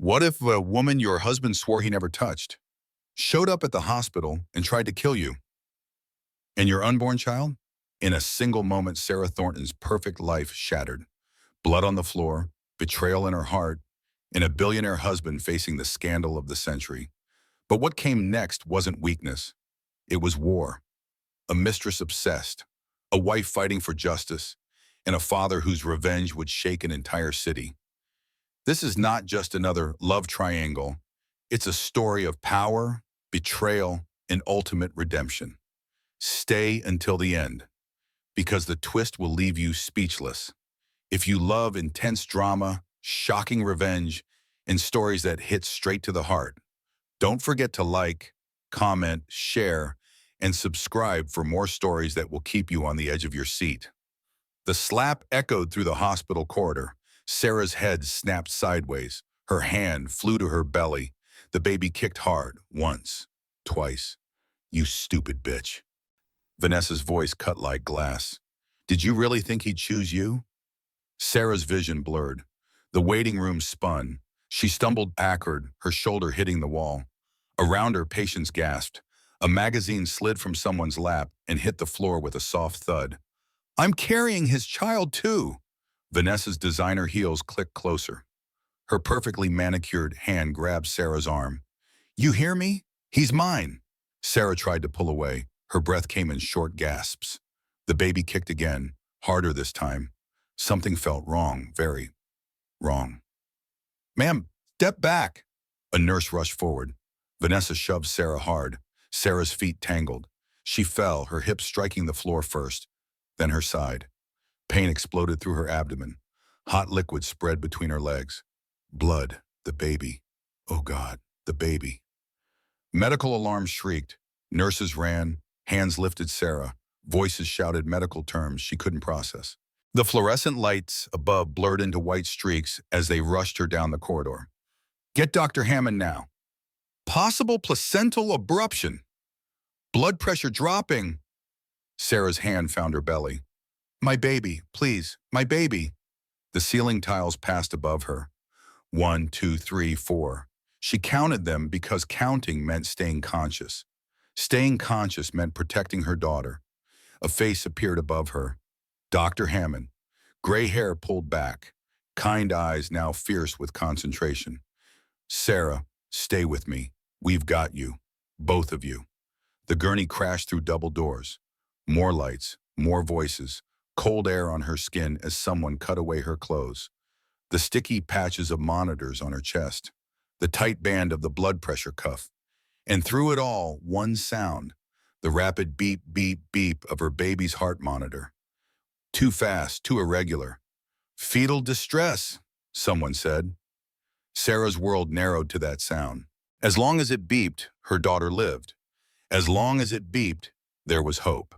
What if a woman your husband swore he never touched showed up at the hospital and tried to kill you and your unborn child? In a single moment, Sarah Thornton's perfect life shattered. Blood on the floor, betrayal in her heart, and a billionaire husband facing the scandal of the century. But what came next wasn't weakness. It was war. A mistress obsessed, a wife fighting for justice, and a father whose revenge would shake an entire city. This is not just another love triangle. It's a story of power, betrayal, and ultimate redemption. Stay until the end, because the twist will leave you speechless. If you love intense drama, shocking revenge, and stories that hit straight to the heart, don't forget to like, comment, share, and subscribe for more stories that will keep you on the edge of your seat. The slap echoed through the hospital corridor. Sarah's head snapped sideways. Her hand flew to her belly. The baby kicked hard, once, twice. "You stupid bitch." Vanessa's voice cut like glass. "Did you really think he'd choose you?" Sarah's vision blurred. The waiting room spun. She stumbled backward, her shoulder hitting the wall. Around her, patients gasped. A magazine slid from someone's lap and hit the floor with a soft thud. "I'm carrying his child too." Vanessa's designer heels clicked closer. Her perfectly manicured hand grabbed Sarah's arm. "You hear me? He's mine." Sarah tried to pull away. Her breath came in short gasps. The baby kicked again, harder this time. Something felt wrong, very wrong. "Ma'am, step back." A nurse rushed forward. Vanessa shoved Sarah hard. Sarah's feet tangled. She fell, her hips striking the floor first, then her side. Pain exploded through her abdomen. Hot liquid spread between her legs. Blood, the baby. Oh God, the baby. Medical alarms shrieked. Nurses ran, hands lifted Sarah. Voices shouted medical terms she couldn't process. The fluorescent lights above blurred into white streaks as they rushed her down the corridor. "Get Dr. Hammond now." "Possible placental abruption. Blood pressure dropping." Sarah's hand found her belly. "My baby, please, my baby." The ceiling tiles passed above her. 1, 2, 3, 4. She counted them because counting meant staying conscious. Staying conscious meant protecting her daughter. A face appeared above her. Dr. Hammond. Gray hair pulled back. Kind eyes now fierce with concentration. "Sarah, stay with me. We've got you. Both of you." The gurney crashed through double doors. More lights, more voices. Cold air on her skin as someone cut away her clothes. The sticky patches of monitors on her chest. The tight band of the blood pressure cuff. And through it all, one sound. The rapid beep, beep, beep of her baby's heart monitor. Too fast, too irregular. "Fetal distress," someone said. Sarah's world narrowed to that sound. As long as it beeped, her daughter lived. As long as it beeped, there was hope.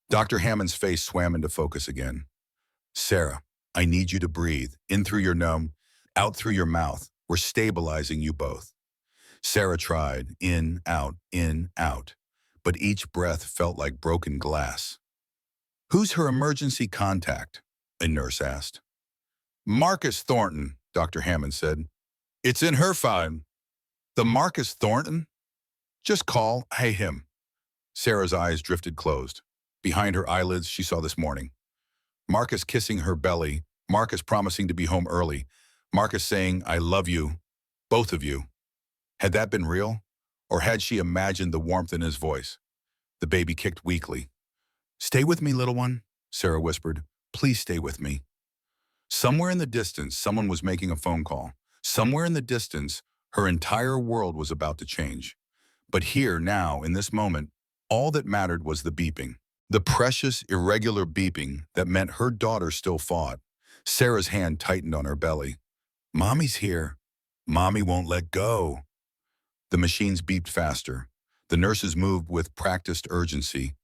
Dr. Hammond's face swam into focus again. "Sarah, I need you to breathe, in through your nose, out through your mouth. We're stabilizing you both." Sarah tried, in, out, but each breath felt like broken glass. "Who's her emergency contact?" a nurse asked. "Marcus Thornton," Dr. Hammond said. "It's in her file." "The Marcus Thornton?" "Just call, hey him." Sarah's eyes drifted closed. Behind her eyelids, she saw this morning. Marcus kissing her belly, Marcus promising to be home early, Marcus saying, "I love you, both of you." Had that been real? Or had she imagined the warmth in his voice? The baby kicked weakly. "Stay with me, little one," Sarah whispered. "Please stay with me." Somewhere in the distance, someone was making a phone call. Somewhere in the distance, her entire world was about to change. But here, now, in this moment, all that mattered was the beeping. The precious, irregular beeping that meant her daughter still fought. Sarah's hand tightened on her belly. "Mommy's here. Mommy won't let go." The machines beeped faster. The nurses moved with practiced urgency,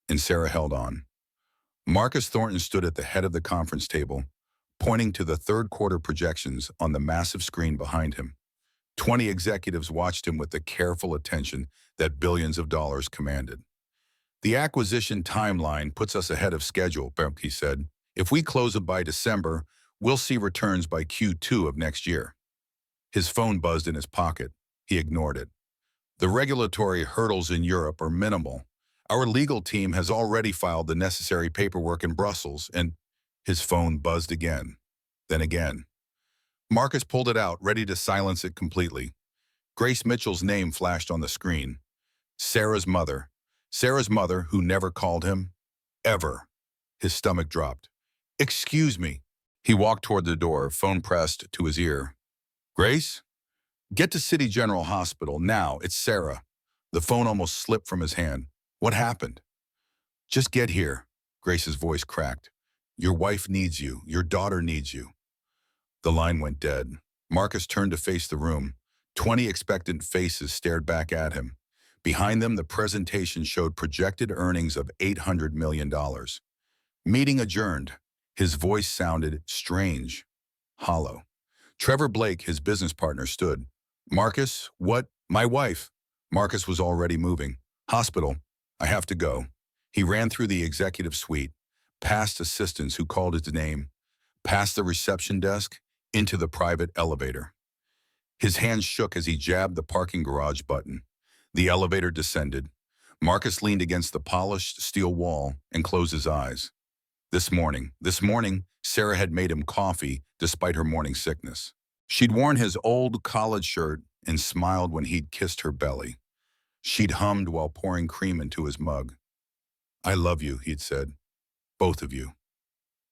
and Sarah held on. Marcus Thornton stood at the head of the conference table, pointing to the third quarter projections on the massive screen behind him. 20 executives watched him with the careful attention that billions of dollars commanded. "The acquisition timeline puts us ahead of schedule," he said. "If we close it by December, we'll see returns by Q2 of next year." His phone buzzed in his pocket. He ignored it. The regulatory hurdles in Europe are minimal. Our legal team has already filed the necessary paperwork in Brussels, and his phone buzzed again. Then again. Marcus pulled it out, ready to silence it completely. Grace Mitchell's name flashed on the screen. Sarah's mother. Sarah's mother, who never called him. Ever. His stomach dropped. Excuse me. He walked toward the door, phone pressed to his ear. Grace? Get to City General Hospital, now, it's Sarah. The phone almost slipped from his hand. What happened? Just get here, Grace's voice cracked. Your wife needs you, your daughter needs you. The line went dead. Marcus turned to face the room. 20 expectant faces stared back at him. Behind them, the presentation showed projected earnings of $800 million. Meeting adjourned. His voice sounded strange, hollow. Trevor Blake, his business partner, stood. Marcus, what? My wife. Marcus was already moving. Hospital. I have to go. He ran through the executive suite, past assistants who called his name, past the reception desk, into the private elevator. His hands shook as he jabbed the parking garage button. The elevator descended. Marcus leaned against the polished steel wall and closed his eyes. This morning, Sarah had made him coffee despite her morning sickness. She'd worn his old college shirt and smiled when he'd kissed her belly. She'd hummed while pouring cream into his mug. I love you, he'd said. Both of you.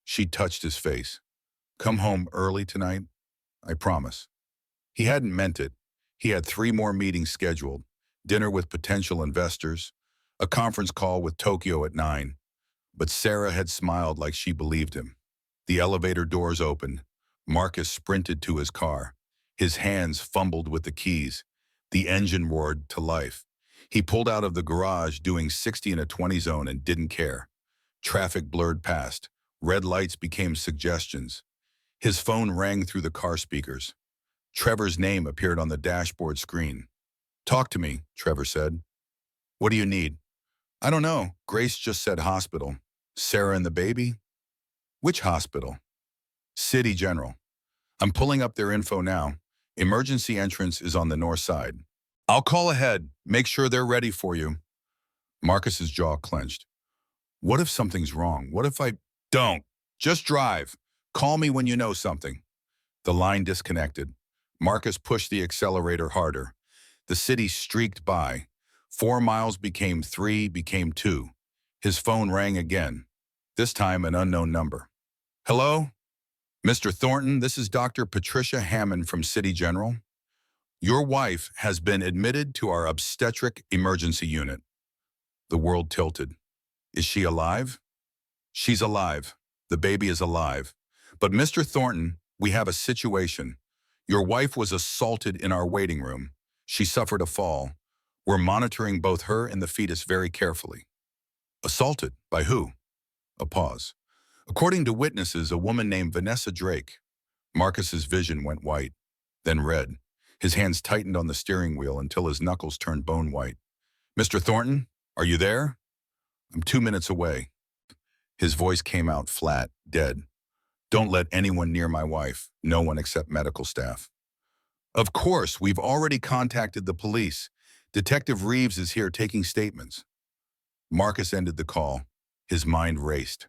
She'd touched his face. Come home early tonight? I promise. He hadn't meant it. He had 3 more meetings scheduled. Dinner with potential investors, a conference call with Tokyo at 9. But Sarah had smiled like she believed him. The elevator doors opened. Marcus sprinted to his car. His hands fumbled with the keys. The engine roared to life. He pulled out of the garage doing 60 in a 20 zone and didn't care. Traffic blurred past. Red lights became suggestions. His phone rang through the car speakers. Trevor's name appeared on the dashboard screen. Talk to me, Trevor said. What do you need? I don't know. Grace just said hospital. Sarah and the baby? Which hospital? City General. I'm pulling up their info now. Emergency entrance is on the north side. I'll call ahead. Make sure they're ready for you. Marcus's jaw clenched. What if something's wrong? What if I... Don't. Just drive. Call me when you know something. The line disconnected. Marcus pushed the accelerator harder. The city streaked by. 4 miles became 3, became 2. His phone rang again. This time an unknown number. Hello? Mr. Thornton, this is Dr. Patricia Hammond from City General. Your wife has been admitted to our obstetric emergency unit. The world tilted. Is she alive? She's alive. The baby is alive. But Mr. Thornton, we have a situation. Your wife was assaulted in our waiting room. She suffered a fall. We're monitoring both her and the fetus very carefully. Assaulted? By who? A pause. According to witnesses, a woman named Vanessa Drake. Marcus's vision went white, then red. His hands tightened on the steering wheel until his knuckles turned bone white. Mr. Thornton, are you there? I'm 2 minutes away. His voice came out flat, dead. Don't let anyone near my wife, no one except medical staff. Of course, we've already contacted the police. Detective Reeves is here taking statements. Marcus ended the call. His mind raced.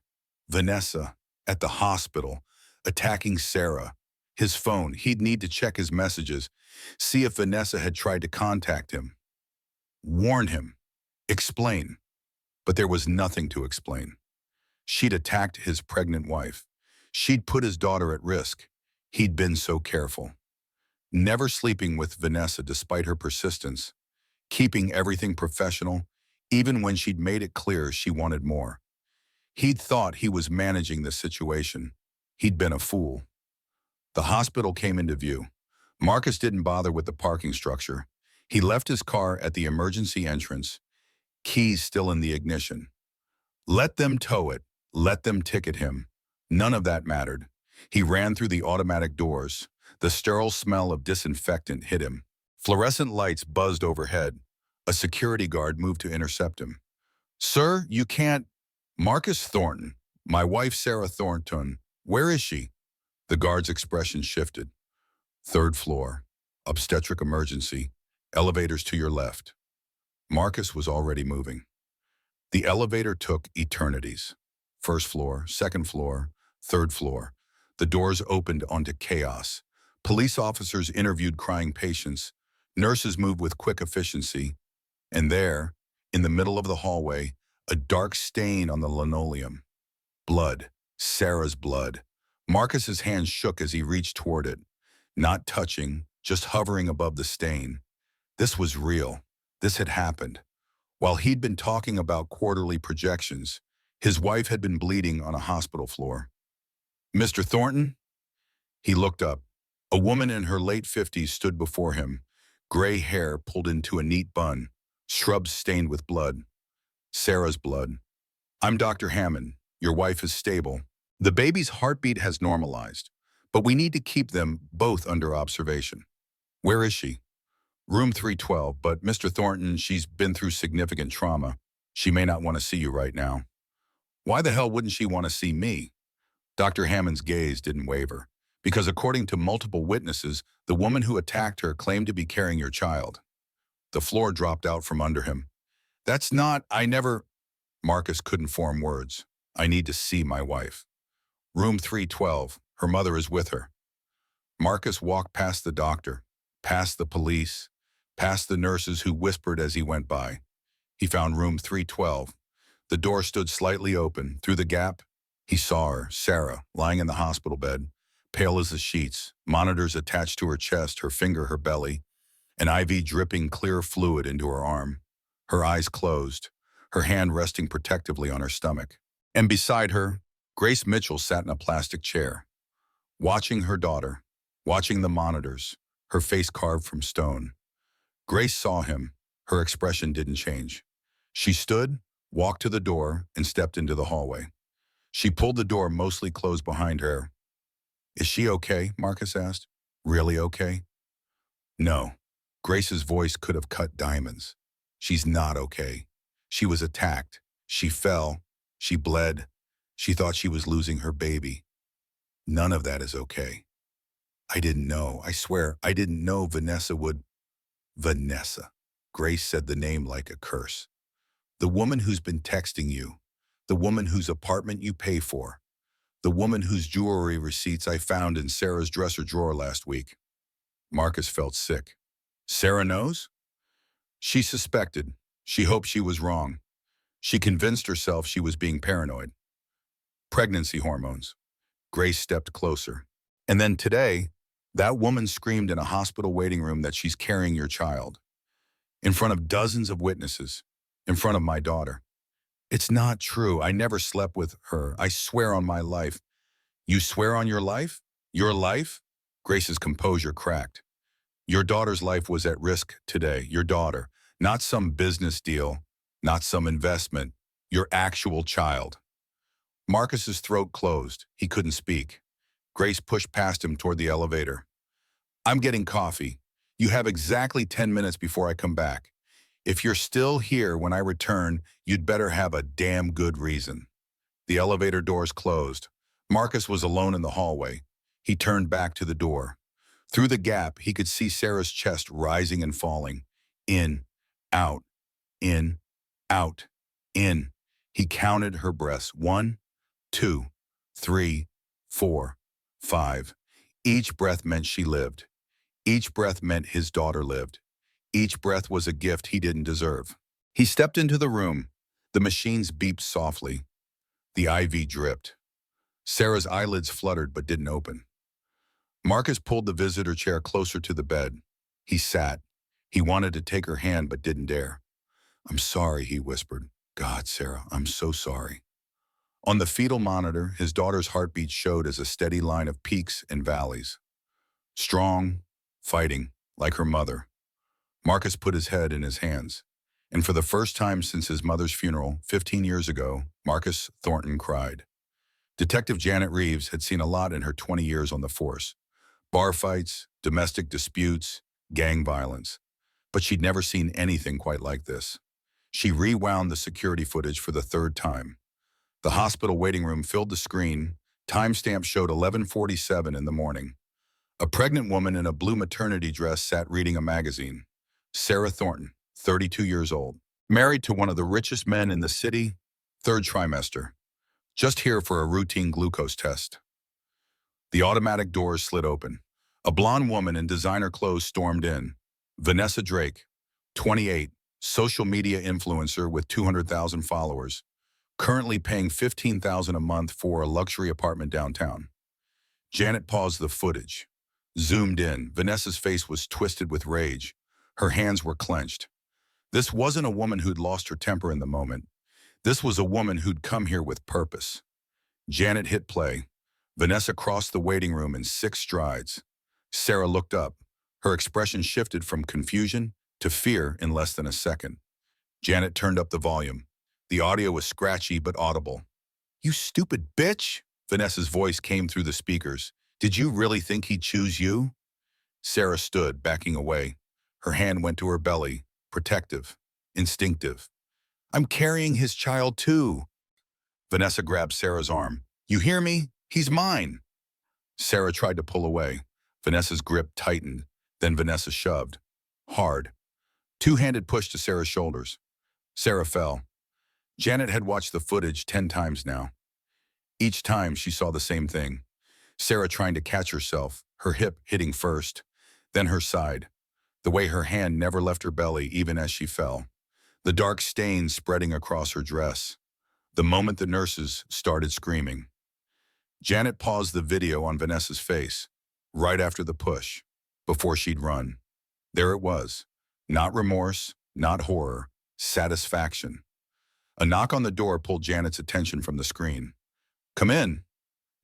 Vanessa, at the hospital, attacking Sarah. His phone, he'd need to check his messages, see if Vanessa had tried to contact him. Warn him. Explain. But there was nothing to explain. She'd attacked his pregnant wife. She'd put his daughter at risk. He'd been so careful. Never sleeping with Vanessa despite her persistence. Keeping everything professional, even when she'd made it clear she wanted more. He'd thought he was managing the situation. He'd been a fool. The hospital came into view. Marcus didn't bother with the parking structure. He left his car at the emergency entrance, keys still in the ignition. Let them tow it. Let them ticket him. None of that mattered. He ran through the automatic doors. The sterile smell of disinfectant hit him. Fluorescent lights buzzed overhead. A security guard moved to intercept him. Sir, you can't... Marcus Thornton, my wife Sarah Thornton, where is she? The guard's expression shifted. 3rd floor. Obstetric emergency. Elevators to your left. Marcus was already moving. The elevator took eternities. First floor, second floor, third floor. The doors opened onto chaos. Police officers interviewed crying patients. Nurses moved with quick efficiency. And there, in the middle of the hallway, a dark stain on the linoleum. Blood. Sarah's blood. Marcus's hand shook as he reached toward it. Not touching, just hovering above the stain. This was real. This had happened. While he'd been talking about quarterly projections, his wife had been bleeding on a hospital floor. Mr. Thornton? He looked up. A woman in her late 50s stood before him, gray hair pulled into a neat bun, shrubs stained with blood. Sarah's blood. I'm Dr. Hammond. Your wife is stable. The baby's heartbeat has normalized, but we need to keep them both under observation. Where is she? Room 312, but Mr. Thornton, she's been through significant trauma. She may not want to see you right now. Why the hell wouldn't she want to see me? Dr. Hammond's gaze didn't waver, because according to multiple witnesses, the woman who attacked her claimed to be carrying your child. The floor dropped out from under him. That's not, I never... Marcus couldn't form words. I need to see my wife. Room 312, her mother is with her. Marcus walked past the doctor, past the police, past the nurses who whispered as he went by. He found room 312. The door stood slightly open. Through the gap, he saw her, Sarah, lying in the hospital bed, pale as the sheets, monitors attached to her chest, her finger, her belly, an IV dripping clear fluid into her arm. Her eyes closed, her hand resting protectively on her stomach. And beside her, Grace Mitchell sat in a plastic chair, watching her daughter, watching the monitors, her face carved from stone. Grace saw him. Her expression didn't change. She stood, walked to the door, and stepped into the hallway. She pulled the door mostly closed behind her. Is she okay? Marcus asked. Really okay? No. Grace's voice could have cut diamonds. She's not okay. She was attacked. She fell. She bled. She thought she was losing her baby. None of that is okay. I didn't know. I swear, I didn't know Vanessa would... Vanessa. Grace said the name like a curse. The woman who's been texting you. The woman whose apartment you pay for. The woman whose jewelry receipts I found in Sarah's dresser drawer last week. Marcus felt sick. Sarah knows? She suspected. She hoped she was wrong. She convinced herself she was being paranoid. Pregnancy hormones. Grace stepped closer. And then today, that woman screamed in a hospital waiting room that she's carrying your child. In front of dozens of witnesses. In front of my daughter. It's not true. I never slept with her. I swear on my life. You swear on your life? Your life? Grace's composure cracked. Your daughter's life was at risk today. Your daughter. Not some business deal. Not some investment. Your actual child. Marcus's throat closed. He couldn't speak. Grace pushed past him toward the elevator. I'm getting coffee. You have exactly 10 minutes before I come back. If you're still here when I return, you'd better have a damn good reason. The elevator doors closed. Marcus was alone in the hallway. He turned back to the door. Through the gap, he could see Sarah's chest rising and falling. In, out, in, out, in. He counted her breaths. 1, 2, 3, 4, 5. Each breath meant she lived. Each breath meant his daughter lived. Each breath was a gift he didn't deserve. He stepped into the room. The machines beeped softly. The IV dripped. Sarah's eyelids fluttered but didn't open. Marcus pulled the visitor chair closer to the bed. He sat. He wanted to take her hand but didn't dare. I'm sorry, he whispered. God, Sarah, I'm so sorry. On the fetal monitor, his daughter's heartbeat showed as a steady line of peaks and valleys. Strong, fighting, like her mother. Marcus put his head in his hands. And for the first time since his mother's funeral 15 years ago, Marcus Thornton cried. Detective Janet Reeves had seen a lot in her 20 years on the force. Bar fights, domestic disputes, gang violence. But she'd never seen anything quite like this. She rewound the security footage for the third time. The hospital waiting room filled the screen. Timestamp showed 11:47 in the morning. A pregnant woman in a blue maternity dress sat reading a magazine. Sarah Thornton, 32 years old. Married to one of the richest men in the city, third trimester. Just here for a routine glucose test. The automatic doors slid open. A blonde woman in designer clothes stormed in. Vanessa Drake, 28, social media influencer with 200,000 followers, currently paying $15,000 a month for a luxury apartment downtown. Janet paused the footage. Zoomed in. Vanessa's face was twisted with rage. Her hands were clenched. This wasn't a woman who'd lost her temper in the moment. This was a woman who'd come here with purpose. Janet hit play. Vanessa crossed the waiting room in 6 strides. Sarah looked up. Her expression shifted from confusion to fear in less than a second. Janet turned up the volume. The audio was scratchy but audible. "You stupid bitch!" Vanessa's voice came through the speakers. "Did you really think he'd choose you?" Sarah stood, backing away. Her hand went to her belly, protective, instinctive. "I'm carrying his child too." Vanessa grabbed Sarah's arm. "You hear me? He's mine." Sarah tried to pull away. Vanessa's grip tightened. Then Vanessa shoved. Hard. Two-handed push to Sarah's shoulders. Sarah fell. Janet had watched the footage 10 times now. Each time she saw the same thing. Sarah trying to catch herself, her hip hitting first, then her side. The way her hand never left her belly even as she fell. The dark stains spreading across her dress. The moment the nurses started screaming. Janet paused the video on Vanessa's face, right after the push, before she'd run. There it was. Not remorse, not horror, satisfaction. A knock on the door pulled Janet's attention from the screen. "Come in."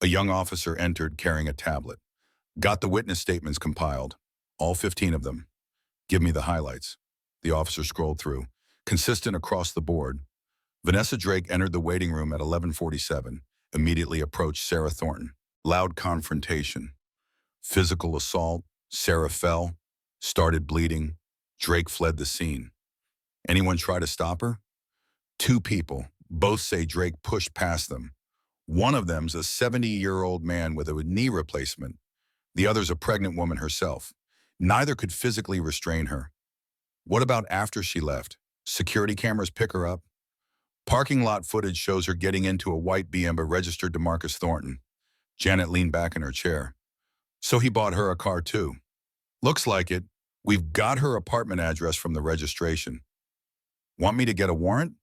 A young officer entered carrying a tablet. "Got the witness statements compiled. All 15 of them." "Give me the highlights." The officer scrolled through. Consistent across the board. Vanessa Drake entered the waiting room at 11:47, immediately approached Sarah Thornton. Loud confrontation. Physical assault. Sarah fell, started bleeding. Drake fled the scene. Anyone try to stop her? 2 people. Both say Drake pushed past them. One of them's a 70-year-old man with a knee replacement. The other's a pregnant woman herself. Neither could physically restrain her. What about after she left? Security cameras pick her up? Parking lot footage shows her getting into a white BM registered to Marcus Thornton. Janet leaned back in her chair. So he bought her a car too. Looks like it. We've got her apartment address from the registration. Want me to get a warrant?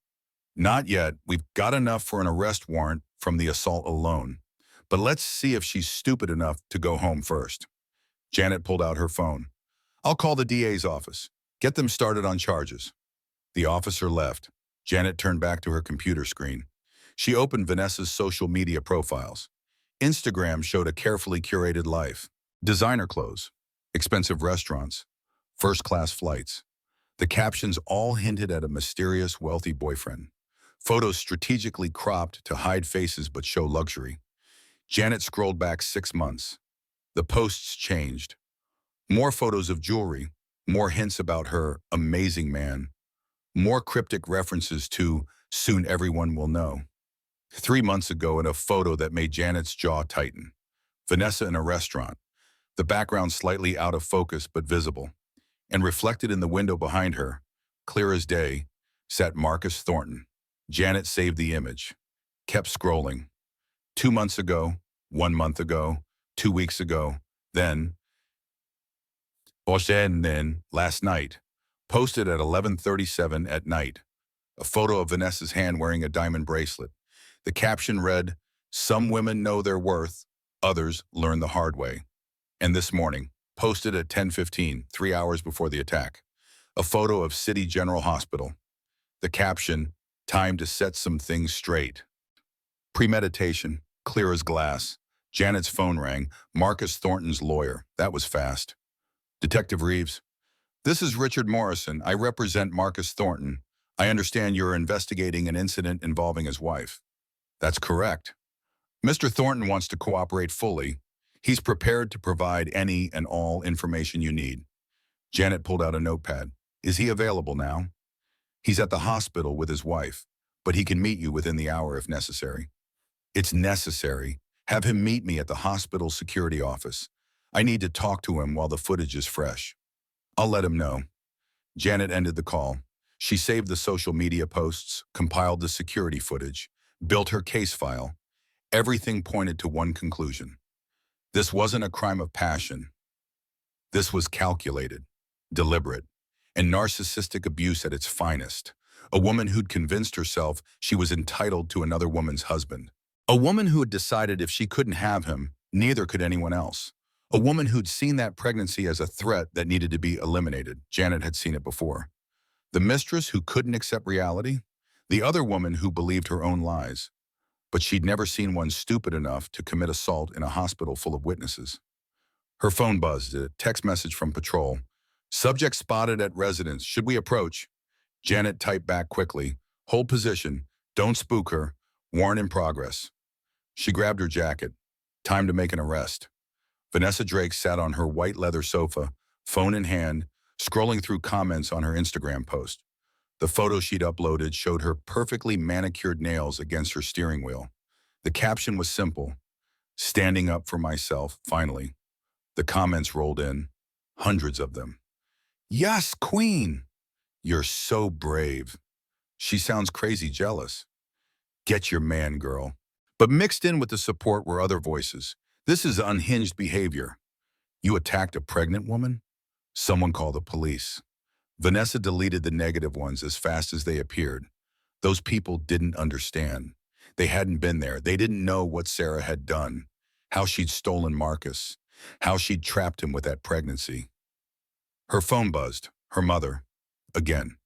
Not yet. We've got enough for an arrest warrant from the assault alone. But let's see if she's stupid enough to go home first. Janet pulled out her phone. "I'll call the DA's office. Get them started on charges." The officer left. Janet turned back to her computer screen. She opened Vanessa's social media profiles. Instagram showed a carefully curated life. Designer clothes, expensive restaurants, first-class flights. The captions all hinted at a mysterious, wealthy boyfriend. Photos strategically cropped to hide faces but show luxury. Janet scrolled back 6 months. The posts changed. More photos of jewelry, more hints about her amazing man, more cryptic references to "soon everyone will know." 3 months ago, in a photo that made Janet's jaw tighten. Vanessa in a restaurant, the background slightly out of focus but visible. And reflected in the window behind her, clear as day, sat Marcus Thornton. Janet saved the image, kept scrolling. 2 months ago, 1 month ago, 2 weeks ago, then, last night, posted at 11:37 at night, a photo of Vanessa's hand wearing a diamond bracelet. The caption read, "Some women know their worth, others learn the hard way." And this morning, posted at 10:15, 3 hours before the attack, a photo of City General Hospital. The caption, "Time to set some things straight." Premeditation, clear as glass. Janet's phone rang. Marcus Thornton's lawyer. That was fast. "Detective Reeves, this is Richard Morrison. I represent Marcus Thornton. I understand you're investigating an incident involving his wife." "That's correct. Mr. Thornton wants to cooperate fully. He's prepared to provide any and all information you need." Janet pulled out a notepad. "Is he available now?" "He's at the hospital with his wife, but he can meet you within the hour if necessary." "It's necessary. Have him meet me at the hospital security office. I need to talk to him while the footage is fresh. I'll let him know. Janet ended the call. She saved the social media posts, compiled the security footage, built her case file. Everything pointed to one conclusion. This wasn't a crime of passion. This was calculated, deliberate, and narcissistic abuse at its finest. A woman who'd convinced herself she was entitled to another woman's husband. A woman who had decided if she couldn't have him, neither could anyone else. A woman who'd seen that pregnancy as a threat that needed to be eliminated. Janet had seen it before. The mistress who couldn't accept reality. The other woman who believed her own lies. But she'd never seen one stupid enough to commit assault in a hospital full of witnesses. Her phone buzzed, a text message from patrol. Subject spotted at residence. Should we approach? Janet typed back quickly. Hold position. Don't spook her. Warrant in progress. She grabbed her jacket. Time to make an arrest. Vanessa Drake sat on her white leather sofa, phone in hand, scrolling through comments on her Instagram post. The photo she'd uploaded showed her perfectly manicured nails against her steering wheel. The caption was simple. Standing up for myself, finally. The comments rolled in. Hundreds of them. Yes, queen! You're so brave. She sounds crazy jealous. Get your man, girl. But mixed in with the support were other voices. This is unhinged behavior. You attacked a pregnant woman? Someone call the police. Vanessa deleted the negative ones as fast as they appeared. Those people didn't understand. They hadn't been there. They didn't know what Sarah had done, how she'd stolen Marcus, how she'd trapped him with that pregnancy. Her phone buzzed. Her mother. Again.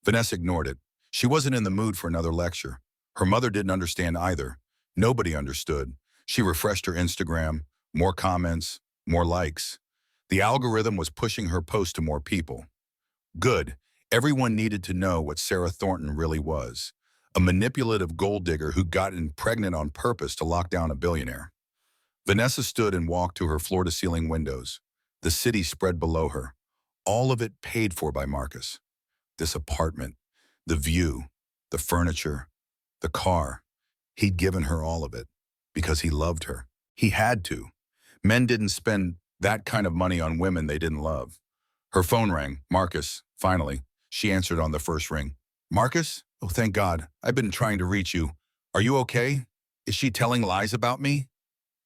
Vanessa ignored it. She wasn't in the mood for another lecture. Her mother didn't understand either. Nobody understood. She refreshed her Instagram. More comments, more likes. The algorithm was pushing her post to more people. Good. Everyone needed to know what Sarah Thornton really was. A manipulative gold digger who'd gotten pregnant on purpose to lock down a billionaire. Vanessa stood and walked to her floor-to-ceiling windows. The city spread below her. All of it paid for by Marcus. This apartment, the view, the furniture, the car. He'd given her all of it because he loved her. He had to. Men didn't spend that kind of money on women they didn't love. Her phone rang. Marcus, finally. She answered on the first ring. Marcus? Oh, thank God. I've been trying to reach you. Are you okay? Is she telling lies about me?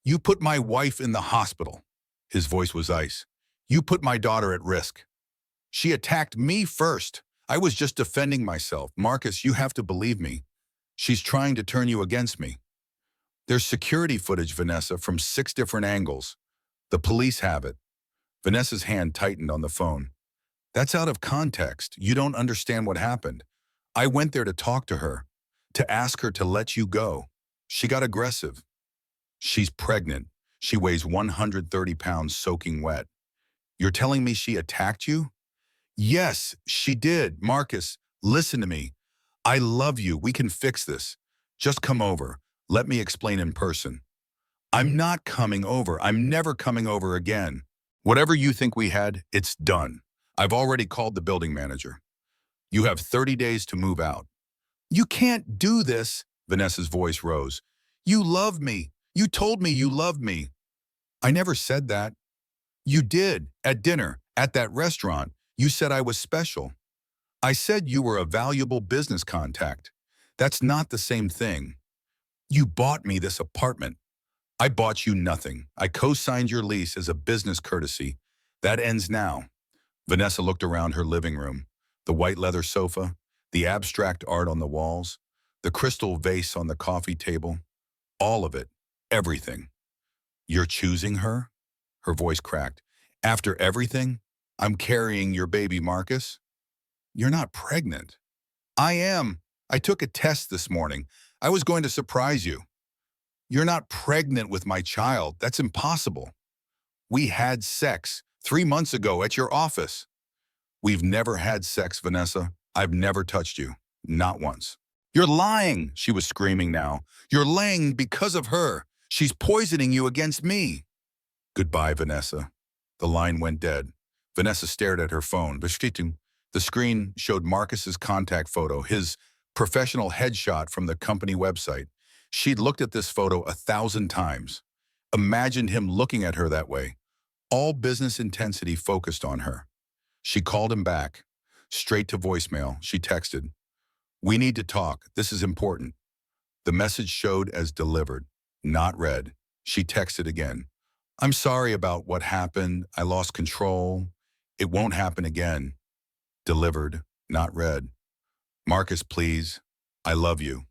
You put my wife in the hospital. His voice was ice. You put my daughter at risk. She attacked me first. I was just defending myself. Marcus, you have to believe me. She's trying to turn you against me. There's security footage, Vanessa, from 6 different angles. The police have it. Vanessa's hand tightened on the phone. That's out of context. You don't understand what happened. I went there to talk to her, to ask her to let you go. She got aggressive. She's pregnant. She weighs 130 pounds soaking wet. You're telling me she attacked you? Yes, she did. Marcus, listen to me. I love you. We can fix this. Just come over. Let me explain in person. I'm not coming over. I'm never coming over again. Whatever you think we had, it's done. I've already called the building manager. You have 30 days to move out. You can't do this, Vanessa's voice rose. You love me. You told me you loved me. I never said that. You did, at dinner, at that restaurant. You said I was special. I said you were a valuable business contact. That's not the same thing. You bought me this apartment. I bought you nothing. I co-signed your lease as a business courtesy. That ends now. Vanessa looked around her living room. The white leather sofa, the abstract art on the walls, the crystal vase on the coffee table. All of it. Everything. You're choosing her? Her voice cracked. After everything? I'm carrying your baby, Marcus. You're not pregnant. I am. I took a test this morning. I was going to surprise you. You're not pregnant with my child. That's impossible. We had sex 3 months ago at your office. We've never had sex, Vanessa. I've never touched you. Not once. You're lying, she was screaming now. You're lying because of her. She's poisoning you against me. Goodbye, Vanessa. The line went dead. Vanessa stared at her phone. The screen showed Marcus's contact photo, his professional headshot from the company website. She'd looked at this photo 1,000 times. Imagined him looking at her that way. All business intensity focused on her. She called him back. Straight to voicemail, she texted, "We need to talk. This is important." The message showed as delivered, not read. She texted again. "I'm sorry about what happened. I lost control. It won't happen again." Delivered, not read. "Marcus, please. I love you."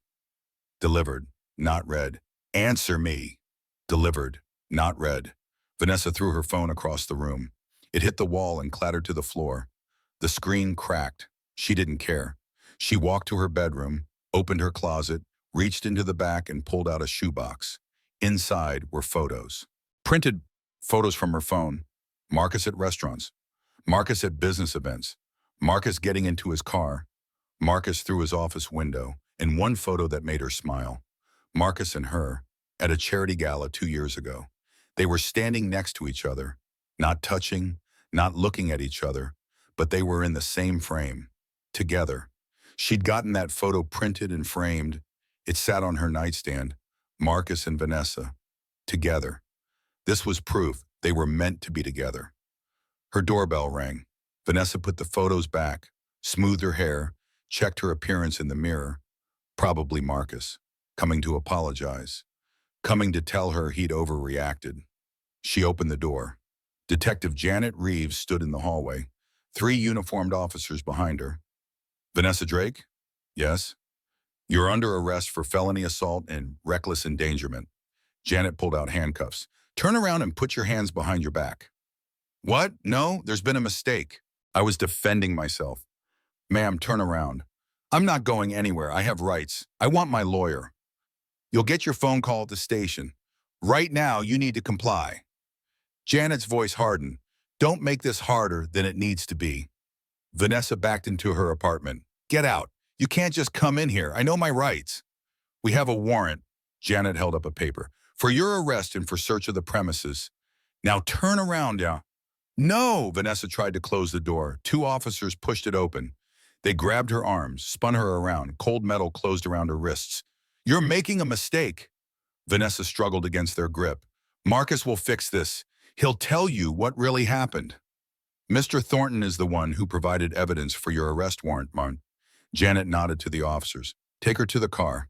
Delivered, not read. "Answer me." Delivered, not read. Vanessa threw her phone across the room. It hit the wall and clattered to the floor. The screen cracked. She didn't care. She walked to her bedroom, opened her closet, reached into the back and pulled out a shoebox. Inside were photos. Printed photos from her phone. Marcus at restaurants. Marcus at business events. Marcus getting into his car. Marcus through his office window. And one photo that made her smile. Marcus and her at a charity gala 2 years ago. They were standing next to each other, not touching, not looking at each other, but they were in the same frame, together. She'd gotten that photo printed and framed. It sat on her nightstand, Marcus and Vanessa, together. This was proof they were meant to be together. Her doorbell rang. Vanessa put the photos back, smoothed her hair, checked her appearance in the mirror. Probably Marcus, coming to apologize, coming to tell her he'd overreacted. She opened the door. Detective Janet Reeves stood in the hallway, 3 uniformed officers behind her. "Vanessa Drake?" "Yes." "You're under arrest for felony assault and reckless endangerment." Janet pulled out handcuffs. "Turn around and put your hands behind your back." "What? No, there's been a mistake. I was defending myself." "Ma'am, turn around." "I'm not going anywhere. I have rights. I want my lawyer." "You'll get your phone call at the station. Right now, you need to comply." Janet's voice hardened. "Don't make this harder than it needs to be." Vanessa backed into her apartment. "Get out. You can't just come in here. I know my rights." "We have a warrant." Janet held up a paper. "For your arrest and for search of the premises. Now turn around now." "No!" Vanessa tried to close the door. 2 officers pushed it open. They grabbed her arms, spun her around. Cold metal closed around her wrists. "You're making a mistake." Vanessa struggled against their grip. "Marcus will fix this. He'll tell you what really happened." "Mr. Thornton is the one who provided evidence for your arrest warrant, Martin." Janet nodded to the officers. "Take her to the car."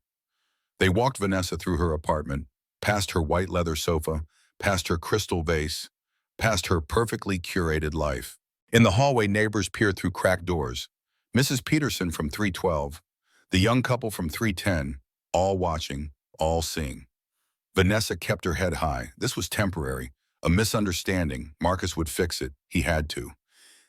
They walked Vanessa through her apartment, past her white leather sofa, past her crystal vase, past her perfectly curated life. In the hallway, neighbors peered through cracked doors. Mrs. Peterson from 312, the young couple from 310, all watching, all seeing. Vanessa kept her head high. This was temporary, a misunderstanding. Marcus would fix it. He had to.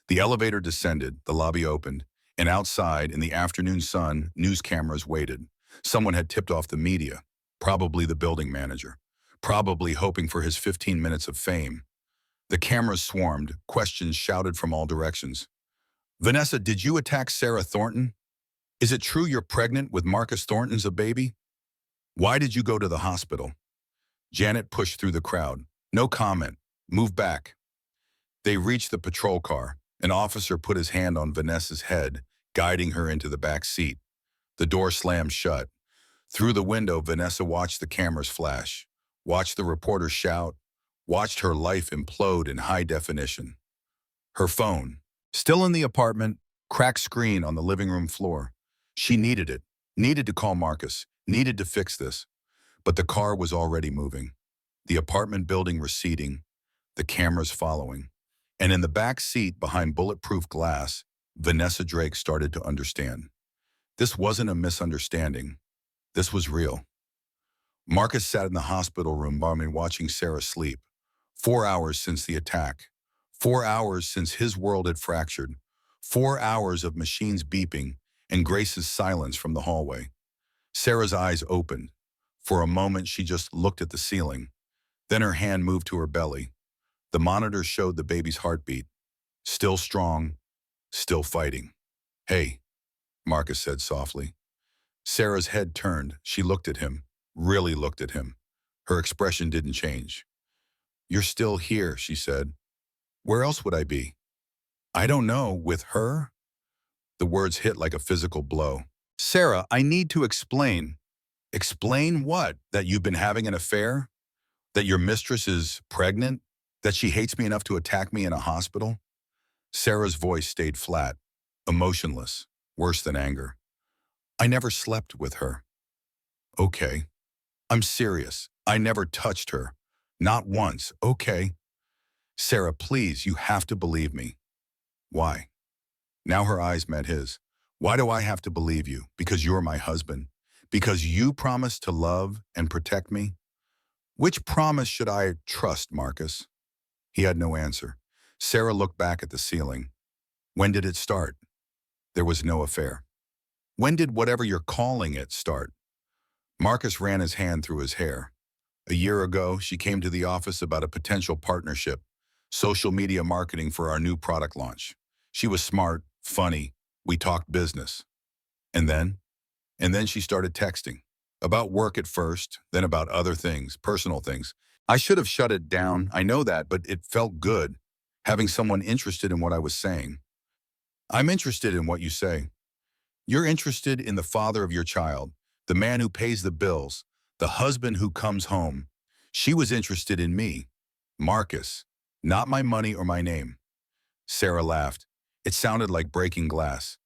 The elevator descended, the lobby opened, and outside, in the afternoon sun, news cameras waited. Someone had tipped off the media, probably the building manager, probably hoping for his 15 minutes of fame. The cameras swarmed, questions shouted from all directions. "Vanessa, did you attack Sarah Thornton? Is it true you're pregnant with Marcus Thornton's a baby? Why did you go to the hospital?" Janet pushed through the crowd. "No comment. Move back." They reached the patrol car. An officer put his hand on Vanessa's head, guiding her into the back seat. The door slammed shut. Through the window, Vanessa watched the cameras flash, watched the reporters shout, watched her life implode in high definition. Her phone, still in the apartment, cracked screen on the living room floor. She needed it, needed to call Marcus, needed to fix this. But the car was already moving. The apartment building receding, the cameras following. And in the back seat behind bulletproof glass, Vanessa Drake started to understand. This wasn't a misunderstanding. This was real. Marcus sat in the hospital room watching Sarah sleep. 4 hours since the attack. 4 hours since his world had fractured. 4 hours of machines beeping and Grace's silence from the hallway. Sarah's eyes opened. For a moment, she just looked at the ceiling. Then her hand moved to her belly. The monitor showed the baby's heartbeat. Still strong, still fighting. "Hey," Marcus said softly. Sarah's head turned. She looked at him, really looked at him. Her expression didn't change. "You're still here," she said. "Where else would I be?" "I don't know, with her?" The words hit like a physical blow. "Sarah, I need to explain." "Explain what? That you've been having an affair? That your mistress is pregnant?" That she hates me enough to attack me in a hospital? Sarah's voice stayed flat, emotionless, worse than anger. I never slept with her. Okay. I'm serious. I never touched her. Not once. Okay. Sarah, please, you have to believe me. Why? Now her eyes met his. Why do I have to believe you? Because you're my husband. Because you promised to love and protect me? Which promise should I trust, Marcus? He had no answer. Sarah looked back at the ceiling. When did it start? There was no affair. When did whatever you're calling it start? Marcus ran his hand through his hair. A year ago, she came to the office about a potential partnership, social media marketing for our new product launch. She was smart, funny. We talked business. And then? And then she started texting. About work at first, then about other things, personal things. I should have shut it down, I know that, but it felt good, having someone interested in what I was saying. I'm interested in what you say. You're interested in the father of your child, the man who pays the bills, the husband who comes home. She was interested in me, Marcus, not my money or my name. Sarah laughed. It sounded like breaking glass.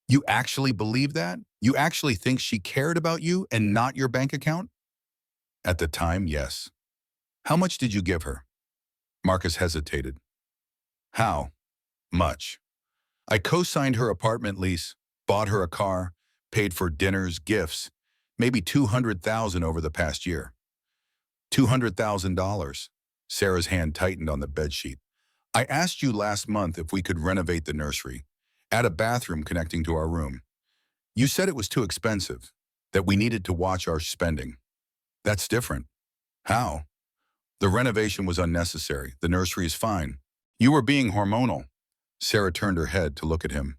You actually believe that? You actually think she cared about you and not your bank account? At the time, yes. How much did you give her? Marcus hesitated. How much? I co-signed her apartment lease, bought her a car, paid for dinners, gifts, maybe $200,000 over the past year. $200,000. Sarah's hand tightened on the bedsheet. I asked you last month if we could renovate the nursery, add a bathroom connecting to our room. You said it was too expensive, that we needed to watch our spending. That's different. How? The renovation was unnecessary. The nursery is fine. You were being hormonal. Sarah turned her head to look at him.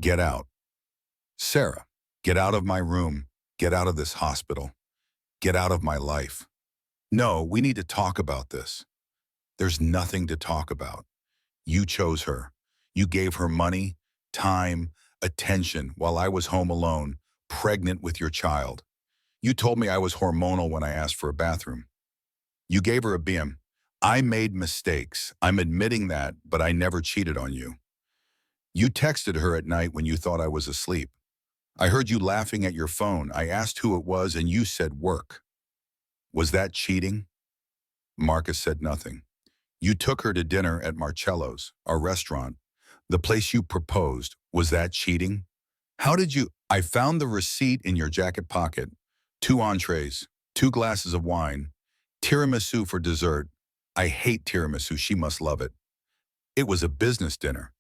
Get out. Sarah, get out of my room. Get out of this hospital. Get out of my life. No, we need to talk about this. There's nothing to talk about. You chose her. You gave her money, time, attention while I was home alone, pregnant with your child. You told me I was hormonal when I asked for a bathroom. You gave her a BM. I made mistakes. I'm admitting that, but I never cheated on you. You texted her at night when you thought I was asleep. I heard you laughing at your phone. I asked who it was and you said work. Was that cheating? Marcus said nothing. You took her to dinner at Marcello's, our restaurant. The place you proposed. Was that cheating? How did you? I found the receipt in your jacket pocket. 2 entrees, 2 glasses of wine, tiramisu for dessert. I hate tiramisu. She must love it. It was a business dinner.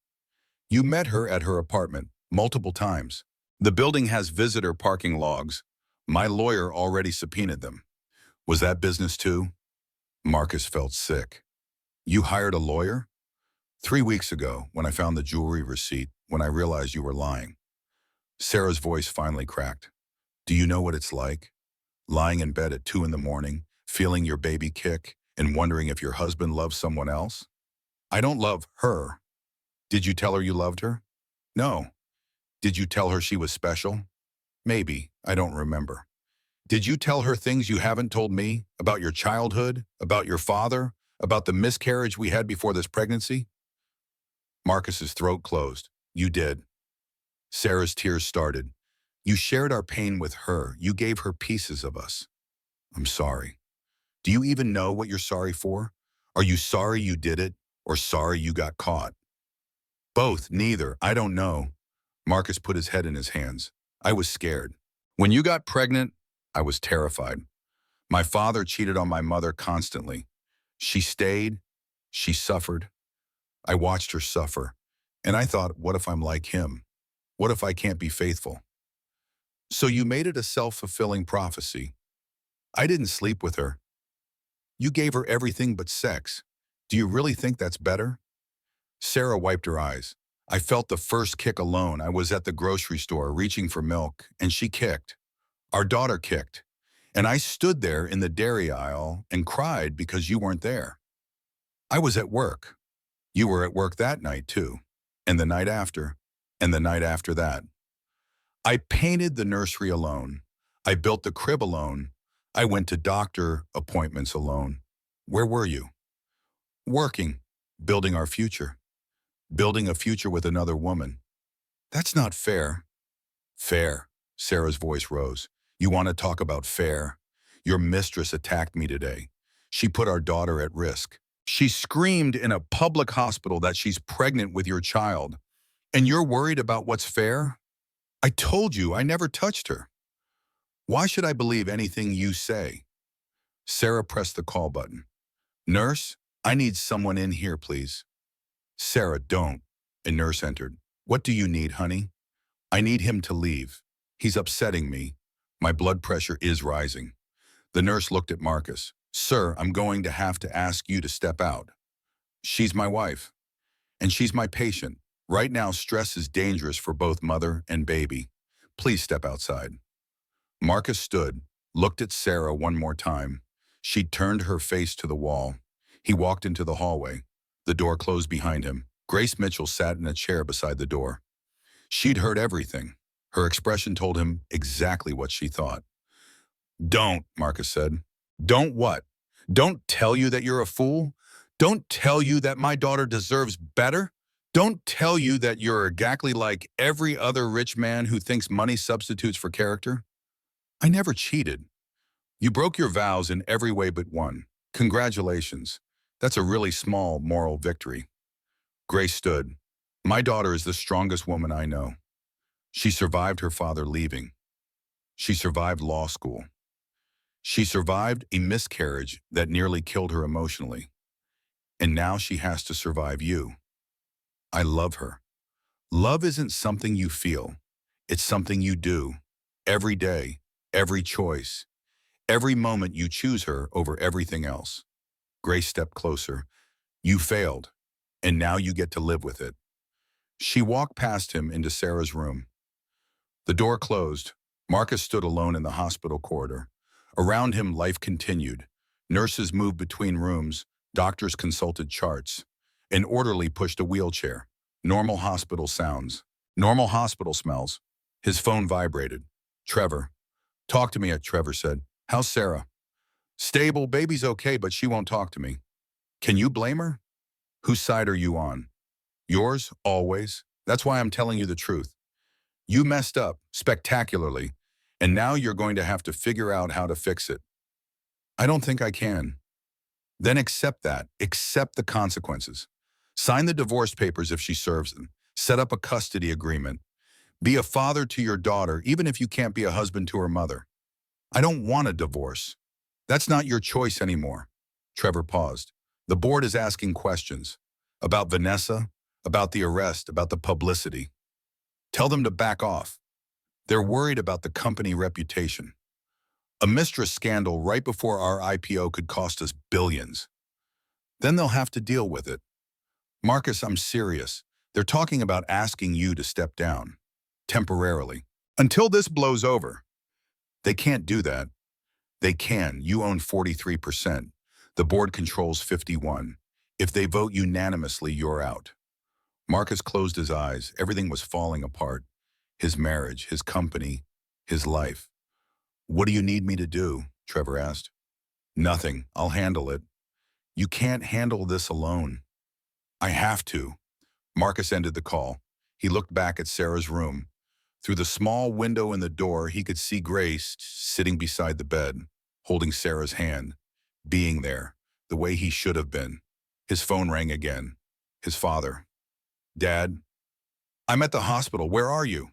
You met her at her apartment multiple times. The building has visitor parking logs. My lawyer already subpoenaed them. Was that business too? Marcus felt sick. You hired a lawyer? 3 weeks ago, when I found the jewelry receipt, when I realized you were lying. Sarah's voice finally cracked. Do you know what it's like? Lying in bed at 2 in the morning, feeling your baby kick, and wondering if your husband loves someone else? I don't love her. Did you tell her you loved her? No. Did you tell her she was special? Maybe. I don't remember. Did you tell her things you haven't told me? About your childhood? About your father? About the miscarriage we had before this pregnancy? Marcus's throat closed. You did. Sarah's tears started. You shared our pain with her. You gave her pieces of us. I'm sorry. Do you even know what you're sorry for? Are you sorry you did it or sorry you got caught? Both, neither. I don't know. Marcus put his head in his hands. I was scared. When you got pregnant, I was terrified. My father cheated on my mother constantly. She stayed. She suffered. I watched her suffer. And I thought, what if I'm like him? What if I can't be faithful? So you made it a self-fulfilling prophecy. I didn't sleep with her. You gave her everything but sex. Do you really think that's better? Sarah wiped her eyes. I felt the first kick alone. I was at the grocery store reaching for milk, and she kicked. Our daughter kicked. And I stood there in the dairy aisle and cried because you weren't there. I was at work. You were at work that night too, and the night after, and the night after that. I painted the nursery alone. I built the crib alone. I went to doctor appointments alone. Where were you? Working, building our future, building a future with another woman. That's not fair. Fair. Sarah's voice rose. You want to talk about fair? Your mistress attacked me today. She put our daughter at risk. She screamed in a public hospital that she's pregnant with your child. And you're worried about what's fair? I told you I never touched her. Why should I believe anything you say? Sarah pressed the call button. Nurse, I need someone in here, please. Sarah, don't. A nurse entered. What do you need, honey? I need him to leave. He's upsetting me. My blood pressure is rising. The nurse looked at Marcus. Sir, I'm going to have to ask you to step out. She's my wife, and she's my patient. Right now, stress is dangerous for both mother and baby. Please step outside. Marcus stood, looked at Sarah one more time. She turned her face to the wall. He walked into the hallway. The door closed behind him. Grace Mitchell sat in a chair beside the door. She'd heard everything. Her expression told him exactly what she thought. Don't, Marcus said. Don't what? Don't tell you that you're a fool? Don't tell you that my daughter deserves better? Don't tell you that you're exactly like every other rich man who thinks money substitutes for character? I never cheated. You broke your vows in every way but one. Congratulations. That's a really small moral victory. Grace stood. My daughter is the strongest woman I know. She survived her father leaving. She survived law school. She survived a miscarriage that nearly killed her emotionally. And now she has to survive you. I love her. Love isn't something you feel. It's something you do. Every day, every choice, every moment you choose her over everything else. Grace stepped closer. You failed, and now you get to live with it. She walked past him into Sarah's room. The door closed. Marcus stood alone in the hospital corridor. Around him, life continued. Nurses moved between rooms. Doctors consulted charts. An orderly pushed a wheelchair. Normal hospital sounds. Normal hospital smells. His phone vibrated. Trevor. Talk to me, Trevor said. How's Sarah? Stable, baby's okay, but she won't talk to me. Can you blame her? Whose side are you on? Yours, always. That's why I'm telling you the truth. You messed up, spectacularly, and now you're going to have to figure out how to fix it. I don't think I can. Then accept that. Accept the consequences. Sign the divorce papers if she serves them. Set up a custody agreement. Be a father to your daughter, even if you can't be a husband to her mother. I don't want a divorce. That's not your choice anymore. Trevor paused. The board is asking questions. About Vanessa, about the arrest, about the publicity. Tell them to back off. They're worried about the company reputation. A Mistress scandal right before our IPO could cost us billions. Then they'll have to deal with it. Marcus, I'm serious. They're talking about asking you to step down. Temporarily. Until this blows over. They can't do that. They can. You own 43%. The board controls 51%. If they vote unanimously, you're out. Marcus closed his eyes. Everything was falling apart. His marriage, his company, his life. What do you need me to do? Trevor asked. Nothing. I'll handle it. You can't handle this alone. I have to. Marcus ended the call. He looked back at Sarah's room. Through the small window in the door, he could see Grace sitting beside the bed, holding Sarah's hand, being there, the way he should have been. His phone rang again. His father. Dad, I'm at the hospital. Where are you?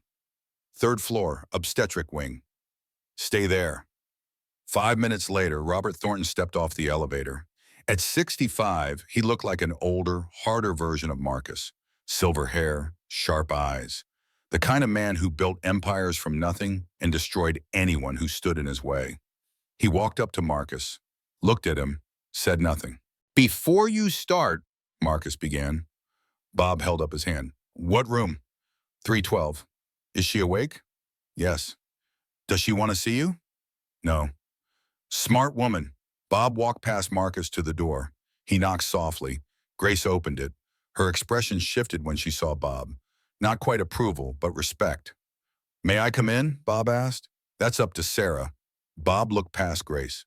3rd floor, obstetric wing. Stay there. 5 minutes later, Robert Thornton stepped off the elevator. At 65, he looked like an older, harder version of Marcus. Silver hair, sharp eyes. The kind of man who built empires from nothing and destroyed anyone who stood in his way. He walked up to Marcus, looked at him, said nothing. Before you start, Marcus began. Bob held up his hand. What room? 312. Is she awake? Yes. Does she want to see you? No. Smart woman. Bob walked past Marcus to the door. He knocked softly. Grace opened it. Her expression shifted when she saw Bob. Not quite approval, but respect. May I come in? Bob asked. That's up to Sarah. Bob looked past Grace.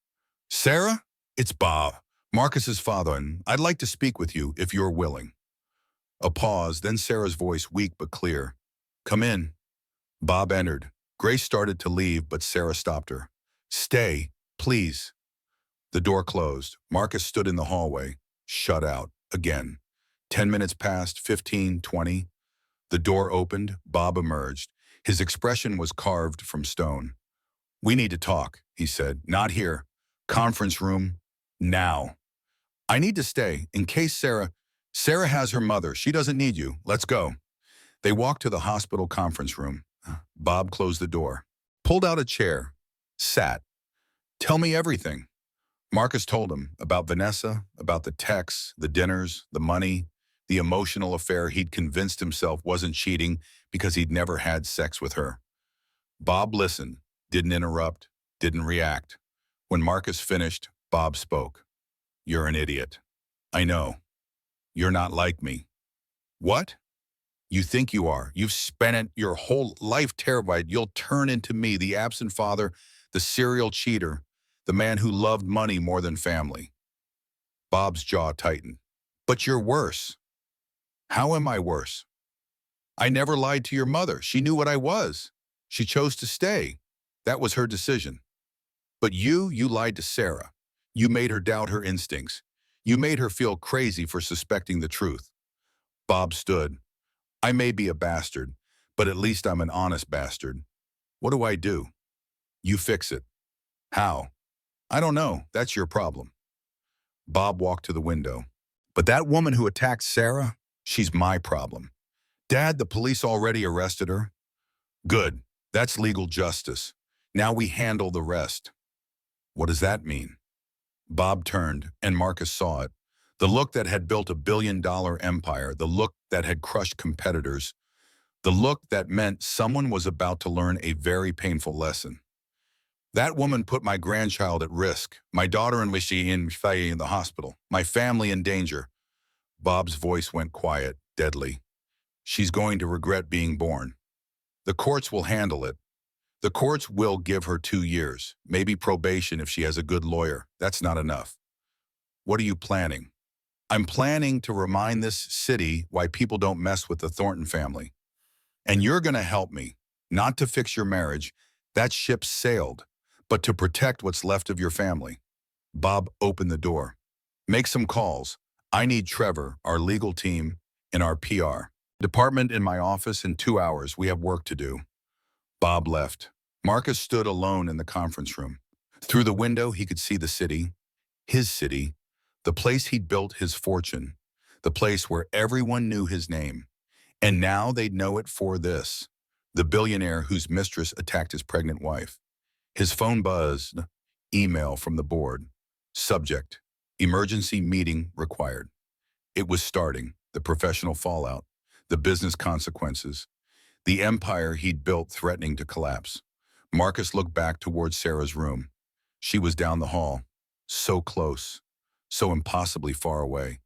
Sarah? It's Bob. Marcus's father, and I'd like to speak with you if you're willing. A pause, then Sarah's voice weak but clear. Come in. Bob entered. Grace started to leave, but Sarah stopped her. Stay, please. The door closed. Marcus stood in the hallway, shut out, again. 10 minutes passed, 15, 20. The door opened, Bob emerged. His expression was carved from stone. We need to talk, he said. Not here. Conference room, now. I need to stay, in case Sarah has her mother. She doesn't need you. Let's go. They walked to the hospital conference room. Bob closed the door, pulled out a chair, sat. Tell me everything. Marcus told him about Vanessa, about the texts, the dinners, the money, the emotional affair he'd convinced himself wasn't cheating because he'd never had sex with her. Bob listened, didn't interrupt, didn't react. When Marcus finished, Bob spoke. You're an idiot. I know. You're not like me. What? You think you are. You've spent it your whole life terrified you'll turn into me, the absent father, the serial cheater, the man who loved money more than family. Bob's jaw tightened. But you're worse. How am I worse? I never lied to your mother. She knew what I was. She chose to stay. That was her decision. But you lied to Sarah. You made her doubt her instincts. You made her feel crazy for suspecting the truth. Bob stood. I may be a bastard, but at least I'm an honest bastard. What do I do? You fix it. How? I don't know. That's your problem. Bob walked to the window. But that woman who attacked Sarah, she's my problem. Dad, the police already arrested her. Good. That's legal justice. Now we handle the rest. What does that mean? Bob turned, and Marcus saw it. The look that had built a billion-dollar empire, the look that had crushed competitors, the look that meant someone was about to learn a very painful lesson. That woman put my grandchild at risk, my daughter in the hospital, my family in danger. Bob's voice went quiet, deadly. She's going to regret being born. The courts will handle it. The courts will give her 2 years, maybe probation if she has a good lawyer. That's not enough. What are you planning? I'm planning to remind this city why people don't mess with the Thornton family. And you're going to help me, not to fix your marriage. That ship sailed, but to protect what's left of your family. Bob opened the door. Make some calls. I need Trevor, our legal team, and our PR department in my office in 2 hours. We have work to do. Bob left. Marcus stood alone in the conference room. Through the window, he could see the city, his city, the place he'd built his fortune, the place where everyone knew his name. And now they'd know it for this, the billionaire whose mistress attacked his pregnant wife. His phone buzzed, email from the board. Subject, emergency meeting required. It was starting, the professional fallout, the business consequences, the empire he'd built threatening to collapse. Marcus looked back towards Sarah's room. She was down the hall, so close, so impossibly far away.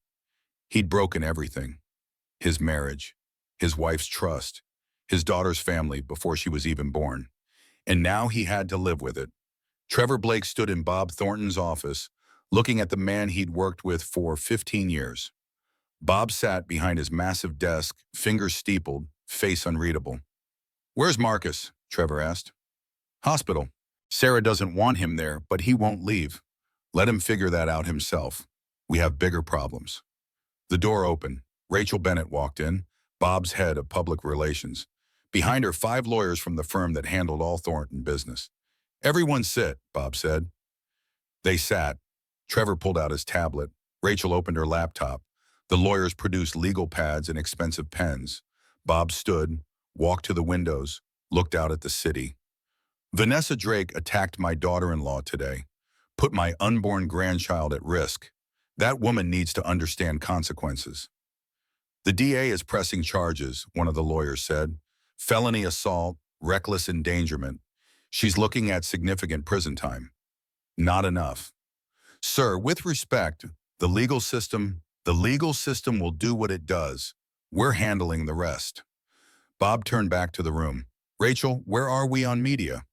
He'd broken everything. His marriage, his wife's trust, his daughter's family before she was even born. And now he had to live with it. Trevor Blake stood in Bob Thornton's office, looking at the man he'd worked with for 15 years. Bob sat behind his massive desk, fingers steepled, face unreadable. Where's Marcus? Trevor asked. Hospital. Sarah doesn't want him there, but he won't leave. Let him figure that out himself. We have bigger problems. The door opened. Rachel Bennett walked in, Bob's head of public relations. Behind her, 5 lawyers from the firm that handled all Thornton business. Everyone sit, Bob said. They sat. Trevor pulled out his tablet. Rachel opened her laptop. The lawyers produced legal pads and expensive pens. Bob stood, walked to the windows, looked out at the city. Vanessa Drake attacked my daughter-in-law today, put my unborn grandchild at risk. That woman needs to understand consequences. The DA is pressing charges, one of the lawyers said. Felony assault, reckless endangerment. She's looking at significant prison time. Not enough. Sir, with respect, the legal system will do what it does. We're handling the rest. Bob turned back to the room. Rachel, where are we on media?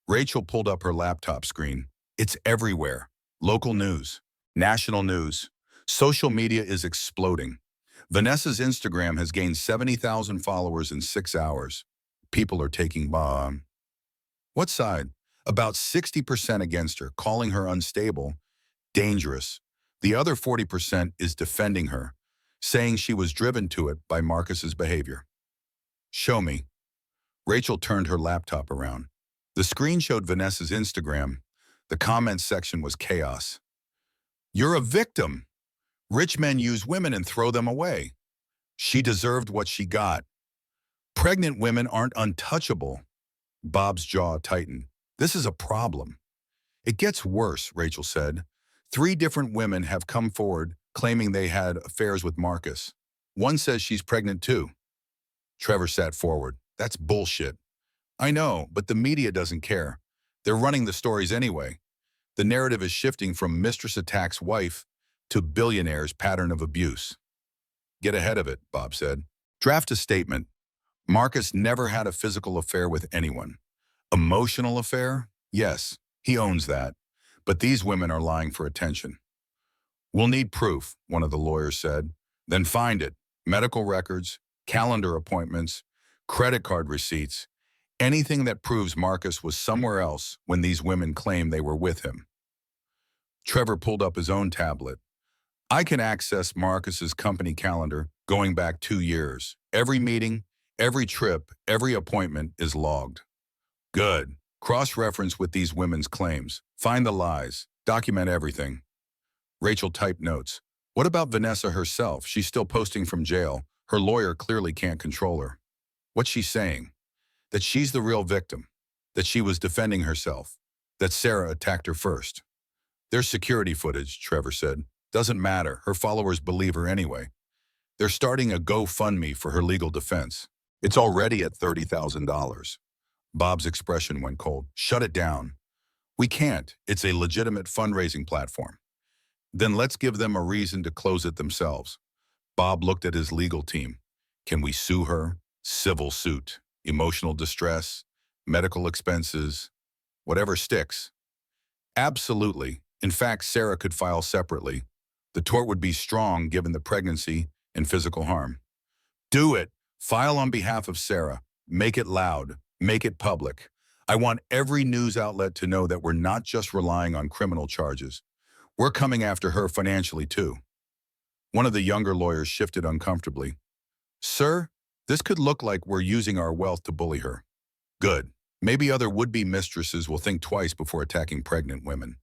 Rachel pulled up her laptop screen. It's everywhere. Local news. National news. Social media is exploding. Vanessa's Instagram has gained 70,000 followers in 6 hours. People are taking bomb. What side? About 60% against her, calling her unstable, dangerous. The other 40% is defending her, saying she was driven to it by Marcus's behavior. Show me. Rachel turned her laptop around. The screen showed Vanessa's Instagram. The comments section was chaos. You're a victim. Rich men use women and throw them away. She deserved what she got. Pregnant women aren't untouchable. Bob's jaw tightened. This is a problem. It gets worse, Rachel said. 3 different women have come forward claiming they had affairs with Marcus. One says she's pregnant too. Trevor sat forward. That's bullshit. I know, but the media doesn't care. They're running the stories anyway. The narrative is shifting from Mistress attacks wife to Billionaire's pattern of abuse. Get ahead of it, Bob said. Draft a statement. Marcus never had a physical affair with anyone. Emotional affair? Yes, he owns that. But these women are lying for attention. We'll need proof, one of the lawyers said. Then find it. Medical records, calendar appointments, credit card receipts, anything that proves Marcus was somewhere else when these women claim they were with him. Trevor pulled up his own tablet. I can access Marcus's company calendar going back 2 years. Every meeting, every trip, every appointment is logged. Good. Cross-reference with these women's claims. Find the lies. Document everything. Rachel typed notes. What about Vanessa herself? She's still posting from jail. Her lawyer clearly can't control her. What's she saying? That she's the real victim. That she was defending herself. That Sarah attacked her first. There's security footage, Trevor said. Doesn't matter. Her followers believe her anyway. They're starting a GoFundMe for her legal defense. It's already at $30,000. Bob's expression went cold. Shut it down. We can't. It's a legitimate fundraising platform. Then let's give them a reason to close it themselves. Bob looked at his legal team. Can we sue her? Civil suit, emotional distress, medical expenses, whatever sticks. Absolutely. In fact, Sarah could file separately. The tort would be strong given the pregnancy and physical harm. Do it. File on behalf of Sarah. Make it loud. Make it public. I want every news outlet to know that we're not just relying on criminal charges. We're coming after her financially too. One of the younger lawyers shifted uncomfortably. Sir, this could look like we're using our wealth to bully her. Good. Maybe other would-be mistresses will think twice before attacking pregnant women.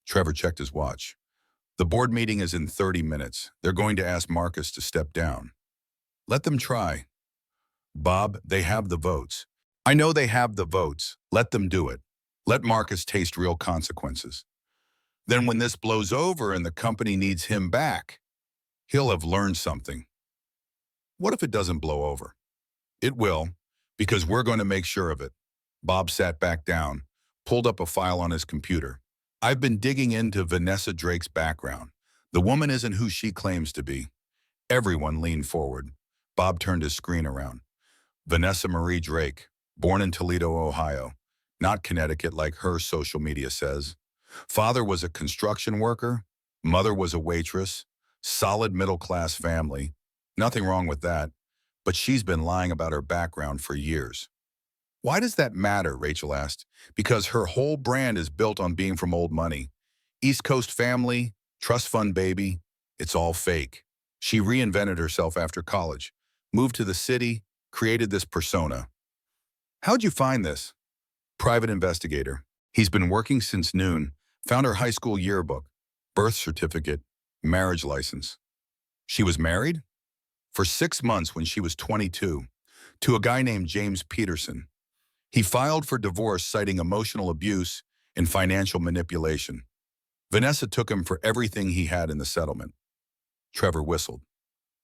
Trevor checked his watch. The board meeting is in 30 minutes. They're going to ask Marcus to step down. Let them try. Bob, they have the votes. I know they have the votes. Let them do it. Let Marcus taste real consequences. Then when this blows over and the company needs him back, he'll have learned something. What if it doesn't blow over? It will, because we're going to make sure of it. Bob sat back down, pulled up a file on his computer. I've been digging into Vanessa Drake's background. The woman isn't who she claims to be. Everyone leaned forward. Bob turned his screen around. Vanessa Marie Drake, born in Toledo, Ohio. Not Connecticut like her social media says. Father was a construction worker. Mother was a waitress. Solid middle-class family. Nothing wrong with that. But she's been lying about her background for years. Why does that matter, Rachel asked. Because her whole brand is built on being from old money. East Coast family, trust fund baby, it's all fake. She reinvented herself after college, moved to the city, created this persona. How'd you find this? Private investigator. He's been working since noon, found her high school yearbook, birth certificate, marriage license. She was married? For 6 months when she was 22, to a guy named James Peterson. He filed for divorce citing emotional abuse and financial manipulation. Vanessa took him for everything he had in the settlement. Trevor whistled.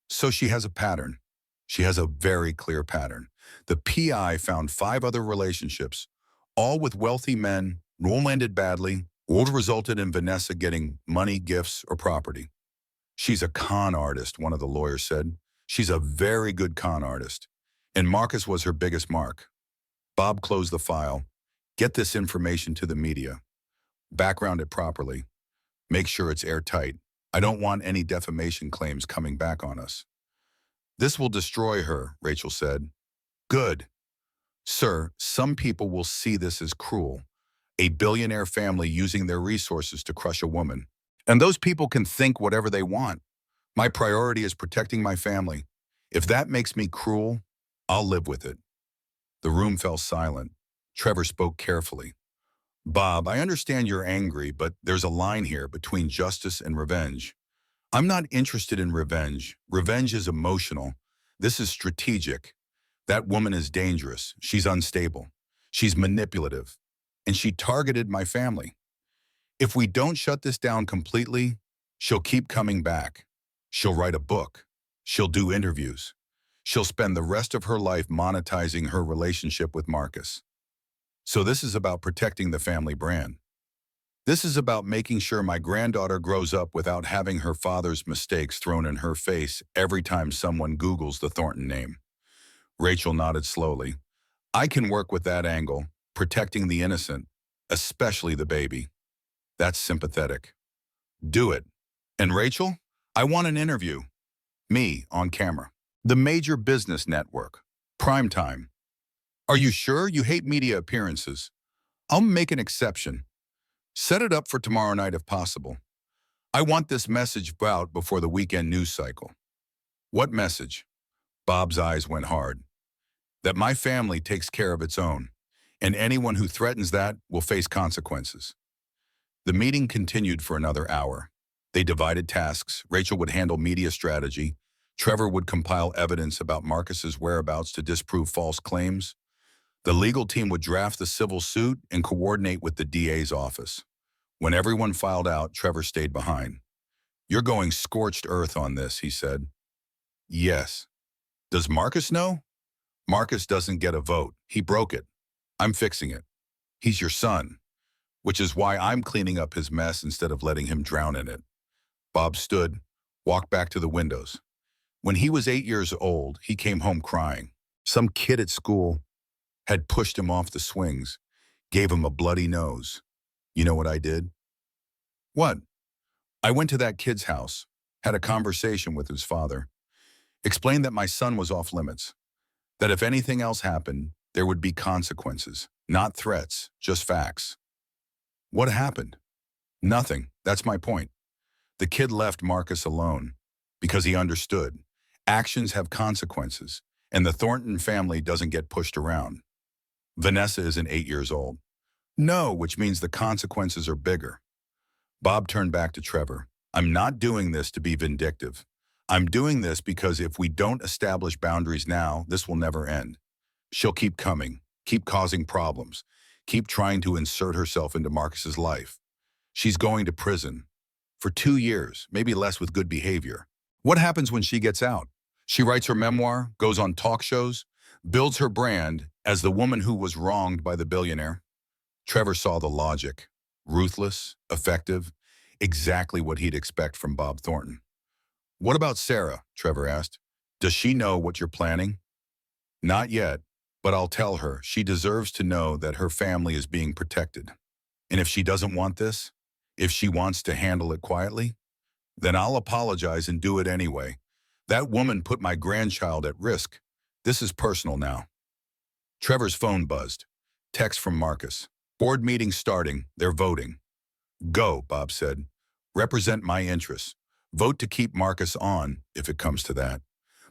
So she has a pattern. She has a very clear pattern. The PI found 5 other relationships, all with wealthy men, all ended badly, all resulted in Vanessa getting money, gifts, or property. She's a con artist, one of the lawyers said. She's a very good con artist. And Marcus was her biggest mark. Bob closed the file. Get this information to the media. Background it properly. Make sure it's airtight. I don't want any defamation claims coming back on us. This will destroy her, Rachel said. Good. Sir, some people will see this as cruel. A billionaire family using their resources to crush a woman. And those people can think whatever they want. My priority is protecting my family. If that makes me cruel, I'll live with it. The room fell silent. Trevor spoke carefully. Bob, I understand you're angry, but there's a line here between justice and revenge. I'm not interested in revenge. Revenge is emotional. This is strategic. That woman is dangerous. She's unstable. She's manipulative. And she targeted my family. If we don't shut this down completely, she'll keep coming back. She'll write a book. She'll do interviews. She'll spend the rest of her life monetizing her relationship with Marcus. So this is about protecting the family brand. This is about making sure my granddaughter grows up without having her father's mistakes thrown in her face every time someone Googles the Thornton name. Rachel nodded slowly. I can work with that angle, protecting the innocent, especially the baby. That's sympathetic. Do it. And Rachel, I want an interview. Me, on camera. The major business network. Prime time. Are you sure you hate media appearances? I'll make an exception. Set it up for tomorrow night if possible. I want this message out before the weekend news cycle. What message? Bob's eyes went hard. That my family takes care of its own, and anyone who threatens that will face consequences. The meeting continued for another hour. They divided tasks. Rachel would handle media strategy. Trevor would compile evidence about Marcus's whereabouts to disprove false claims. The legal team would draft the civil suit and coordinate with the DA's office. When everyone filed out, Trevor stayed behind. You're going scorched earth on this, he said. Yes. Does Marcus know? Marcus doesn't get a vote. He broke it. I'm fixing it. He's your son, which is why I'm cleaning up his mess instead of letting him drown in it. Bob stood, walked back to the windows. When he was 8 years old, he came home crying. Some kid at school had pushed him off the swings, gave him a bloody nose. You know what I did? What? I went to that kid's house, had a conversation with his father, explained that my son was off limits, that if anything else happened, there would be consequences, not threats, just facts. What happened? Nothing. That's my point. The kid left Marcus alone because he understood. Actions have consequences, and the Thornton family doesn't get pushed around. Vanessa isn't 8 years old. No, which means the consequences are bigger. Bob turned back to Trevor. I'm not doing this to be vindictive. I'm doing this because if we don't establish boundaries now, this will never end. She'll keep coming, keep causing problems, keep trying to insert herself into Marcus's life. She's going to prison for 2 years, maybe less with good behavior. What happens when she gets out? She writes her memoir, goes on talk shows, builds her brand as the woman who was wronged by the billionaire. Trevor saw the logic. Ruthless, effective, exactly what he'd expect from Bob Thornton. What about Sarah? Trevor asked. Does she know what you're planning? Not yet, but I'll tell her. She deserves to know that her family is being protected. And if she doesn't want this, if she wants to handle it quietly, then I'll apologize and do it anyway. That woman put my grandchild at risk. This is personal now. Trevor's phone buzzed. Text from Marcus. Board meeting starting. They're voting. Go, Bob said. Represent my interests. Vote to keep Marcus on, if it comes to that.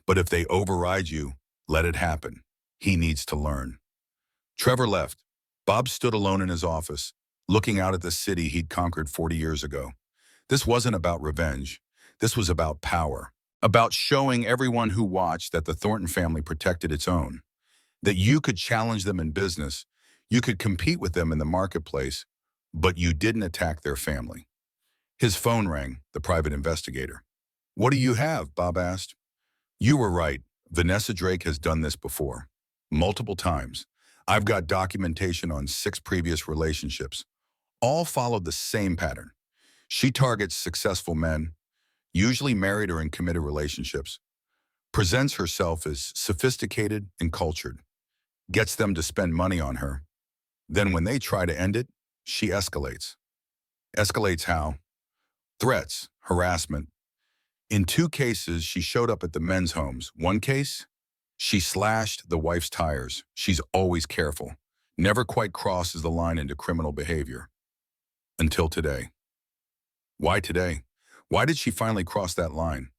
But if they override you, let it happen. He needs to learn. Trevor left. Bob stood alone in his office, looking out at the city he'd conquered 40 years ago. This wasn't about revenge. This was about power. About showing everyone who watched that the Thornton family protected its own. That you could challenge them in business, you could compete with them in the marketplace, but you didn't attack their family. His phone rang, the private investigator. What do you have? Bob asked. You were right. Vanessa Drake has done this before. Multiple times. I've got documentation on 6 previous relationships. All followed the same pattern. She targets successful men, usually married or in committed relationships, presents herself as sophisticated and cultured, gets them to spend money on her. Then when they try to end it, she escalates. Escalates how? threats, harassment. In 2 cases, she showed up at the men's homes. One case, she slashed the wife's tires. She's always careful, never quite crosses the line into criminal behavior. Until today. Why today? Why did she finally cross that line?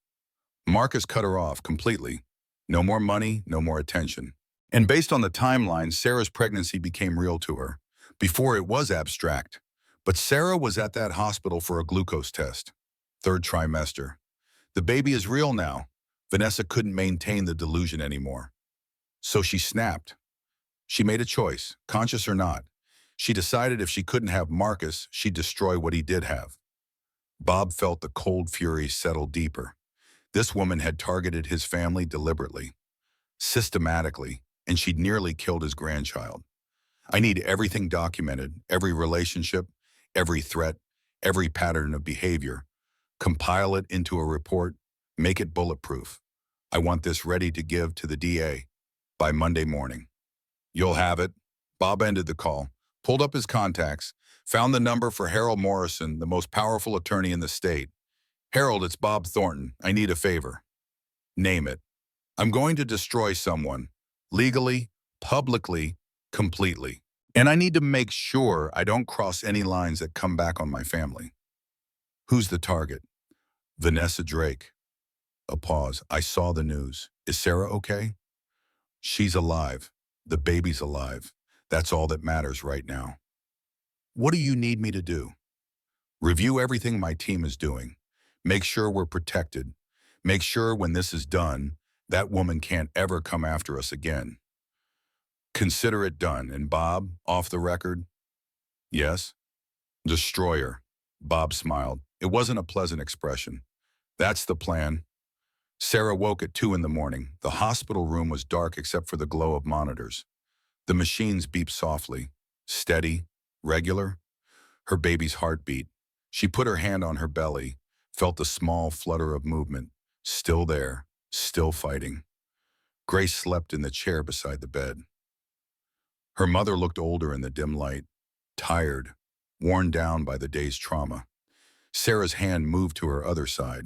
Marcus cut her off completely. No more money, no more attention. And based on the timeline, Sarah's pregnancy became real to her. Before it was abstract. But Sarah was at that hospital for a glucose test. 3rd trimester. The baby is real now. Vanessa couldn't maintain the delusion anymore. So she snapped. She made a choice, conscious or not. She decided if she couldn't have Marcus, she'd destroy what he did have. Bob felt the cold fury settle deeper. This woman had targeted his family deliberately, systematically, and she'd nearly killed his grandchild. I need everything documented, every relationship, every threat, every pattern of behavior. Compile it into a report, make it bulletproof. I want this ready to give to the DA by Monday morning. You'll have it. Bob ended the call, pulled up his contacts, found the number for Harold Morrison, the most powerful attorney in the state. Harold, it's Bob Thornton. I need a favor. Name it. I'm going to destroy someone, legally, publicly, completely. And I need to make sure I don't cross any lines that come back on my family. Who's the target? Vanessa Drake. A pause. I saw the news. Is Sarah okay? She's alive. The baby's alive. That's all that matters right now. What do you need me to do? Review everything my team is doing. Make sure we're protected. Make sure when this is done, that woman can't ever come after us again. Consider it done. And Bob, off the record? Yes? Destroyer. Bob smiled. It wasn't a pleasant expression. That's the plan. Sarah woke at 2 in the morning. The hospital room was dark except for the glow of monitors. The machines beeped softly, steady, regular. Her baby's heart beat. She put her hand on her belly, felt the small flutter of movement. Still there, still fighting. Grace slept in the chair beside the bed. Her mother looked older in the dim light, tired, worn down by the day's trauma. Sarah's hand moved to her other side.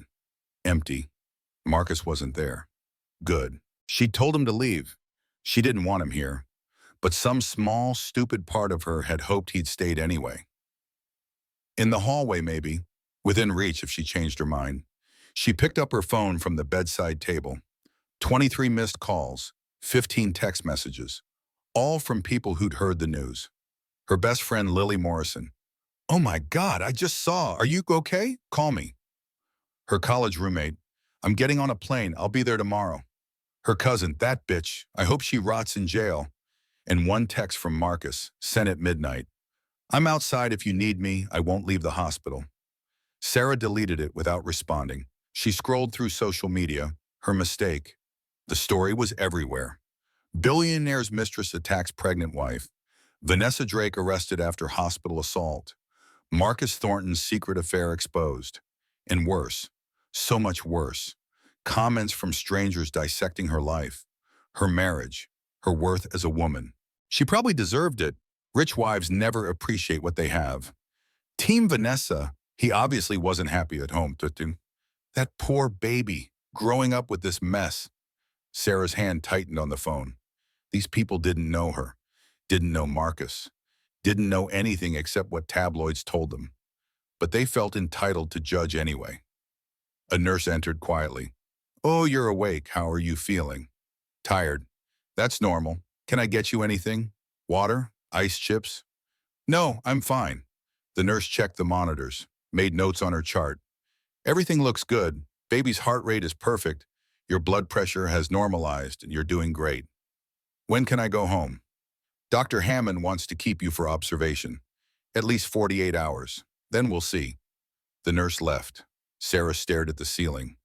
Empty. Marcus wasn't there. Good. She'd told him to leave. She didn't want him here. But some small, stupid part of her had hoped he'd stayed anyway. In the hallway, maybe, within reach if she changed her mind. She picked up her phone from the bedside table. 23 missed calls, 15 text messages, all from people who'd heard the news. Her best friend, Lily Morrison. Oh my God, I just saw. Are you okay? Call me. Her college roommate. I'm getting on a plane. I'll be there tomorrow. Her cousin, that bitch. I hope she rots in jail. And one text from Marcus, sent at midnight. I'm outside if you need me. I won't leave the hospital. Sarah deleted it without responding. She scrolled through social media. Her mistake. The story was everywhere. Billionaire's mistress attacks pregnant wife. Vanessa Drake arrested after hospital assault. Marcus Thornton's secret affair exposed. And worse, so much worse, comments from strangers dissecting her life, her marriage, her worth as a woman. She probably deserved it. Rich wives never appreciate what they have. Team Vanessa, he obviously wasn't happy at home. That poor baby, growing up with this mess. Sarah's hand tightened on the phone. These people didn't know her, didn't know Marcus, didn't know anything except what tabloids told them. But they felt entitled to judge anyway. A nurse entered quietly. Oh, you're awake. How are you feeling? Tired. That's normal. Can I get you anything? Water? Ice chips? No, I'm fine. The nurse checked the monitors, made notes on her chart. Everything looks good. Baby's heart rate is perfect. Your blood pressure has normalized and you're doing great. When can I go home? Dr. Hammond wants to keep you for observation. At least 48 hours. Then we'll see. The nurse left. Sarah stared at the ceiling.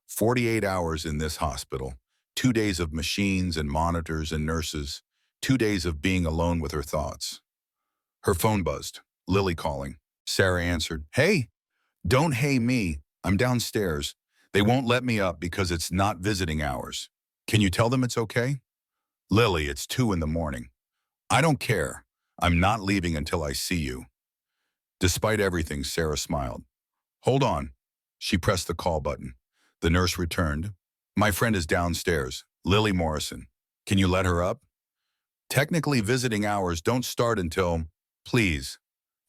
48 hours in this hospital. 2 days of machines and monitors and nurses. 2 days of being alone with her thoughts. Her phone buzzed. Lily calling. Sarah answered. Hey. Don't hey me. I'm downstairs. They won't let me up because it's not visiting hours. Can you tell them it's okay? Lily, it's 2 in the morning. I don't care. I'm not leaving until I see you. Despite everything, Sarah smiled. Hold on. She pressed the call button. The nurse returned. My friend is downstairs, Lily Morrison. Can you let her up? Technically, visiting hours don't start until, please.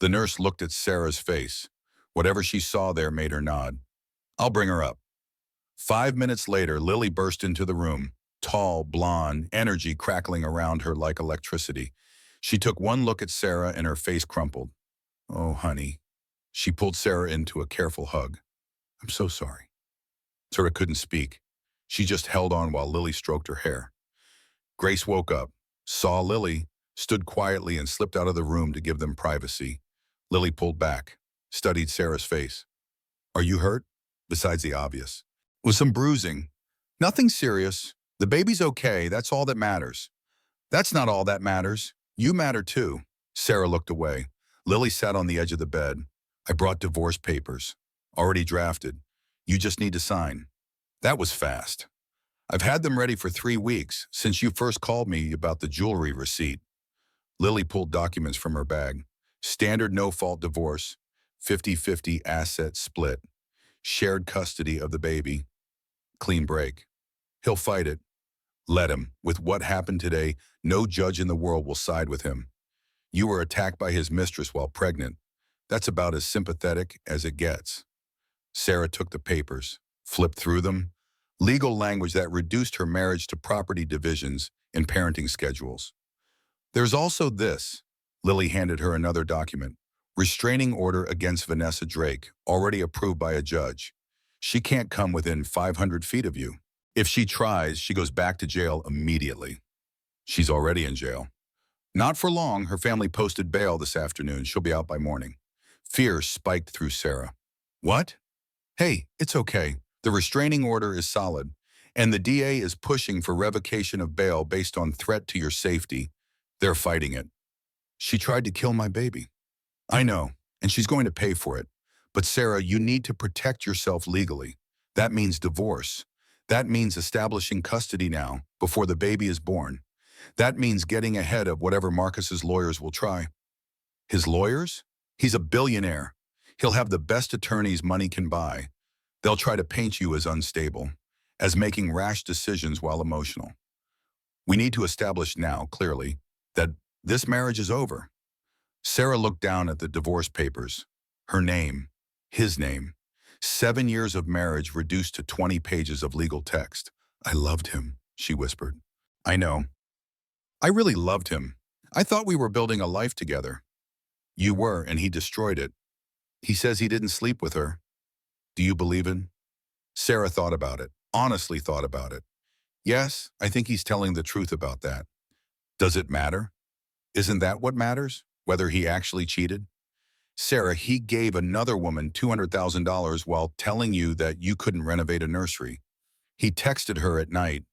The nurse looked at Sarah's face. Whatever she saw there made her nod. I'll bring her up. 5 minutes later, Lily burst into the room, tall, blonde, energy crackling around her like electricity. She took one look at Sarah and her face crumpled. Oh, honey. She pulled Sarah into a careful hug. I'm so sorry. Sarah couldn't speak. She just held on while Lily stroked her hair. Grace woke up, saw Lily, stood quietly and slipped out of the room to give them privacy. Lily pulled back, studied Sarah's face. Are you hurt? Besides the obvious. With some bruising. Nothing serious. The baby's okay, that's all that matters. That's not all that matters. You matter too. Sarah looked away. Lily sat on the edge of the bed. I brought divorce papers. Already drafted. You just need to sign. That was fast. I've had them ready for 3 weeks, since you first called me about the jewelry receipt. Lily pulled documents from her bag. Standard no-fault divorce, 50-50 asset split, shared custody of the baby, clean break. He'll fight it. Let him. With what happened today, no judge in the world will side with him. You were attacked by his mistress while pregnant. That's about as sympathetic as it gets. Sarah took the papers, flipped through them. Legal language that reduced her marriage to property divisions and parenting schedules. There's also this. Lily handed her another document. Restraining order against Vanessa Drake, already approved by a judge. She can't come within 500 feet of you. If she tries, she goes back to jail immediately. She's already in jail. Not for long, her family posted bail this afternoon. She'll be out by morning. Fear spiked through Sarah. What? Hey, it's okay. The restraining order is solid, and the DA is pushing for revocation of bail based on threat to your safety. They're fighting it. She tried to kill my baby. I know, and she's going to pay for it. But Sarah, you need to protect yourself legally. That means divorce. That means establishing custody now, before the baby is born. That means getting ahead of whatever Marcus's lawyers will try. His lawyers? He's a billionaire. He'll have the best attorneys money can buy. They'll try to paint you as unstable, as making rash decisions while emotional. We need to establish now, clearly, that this marriage is over. Sarah looked down at the divorce papers. Her name, his name. 7 years of marriage reduced to 20 pages of legal text. I loved him, she whispered. I know. I really loved him. I thought we were building a life together. You were, and he destroyed it. He says he didn't sleep with her. Do you believe it? Sarah thought about it, honestly thought about it. Yes, I think he's telling the truth about that. Does it matter? Isn't that what matters? Whether he actually cheated? Sarah, he gave another woman $200,000 while telling you that you couldn't renovate a nursery. He texted her at night.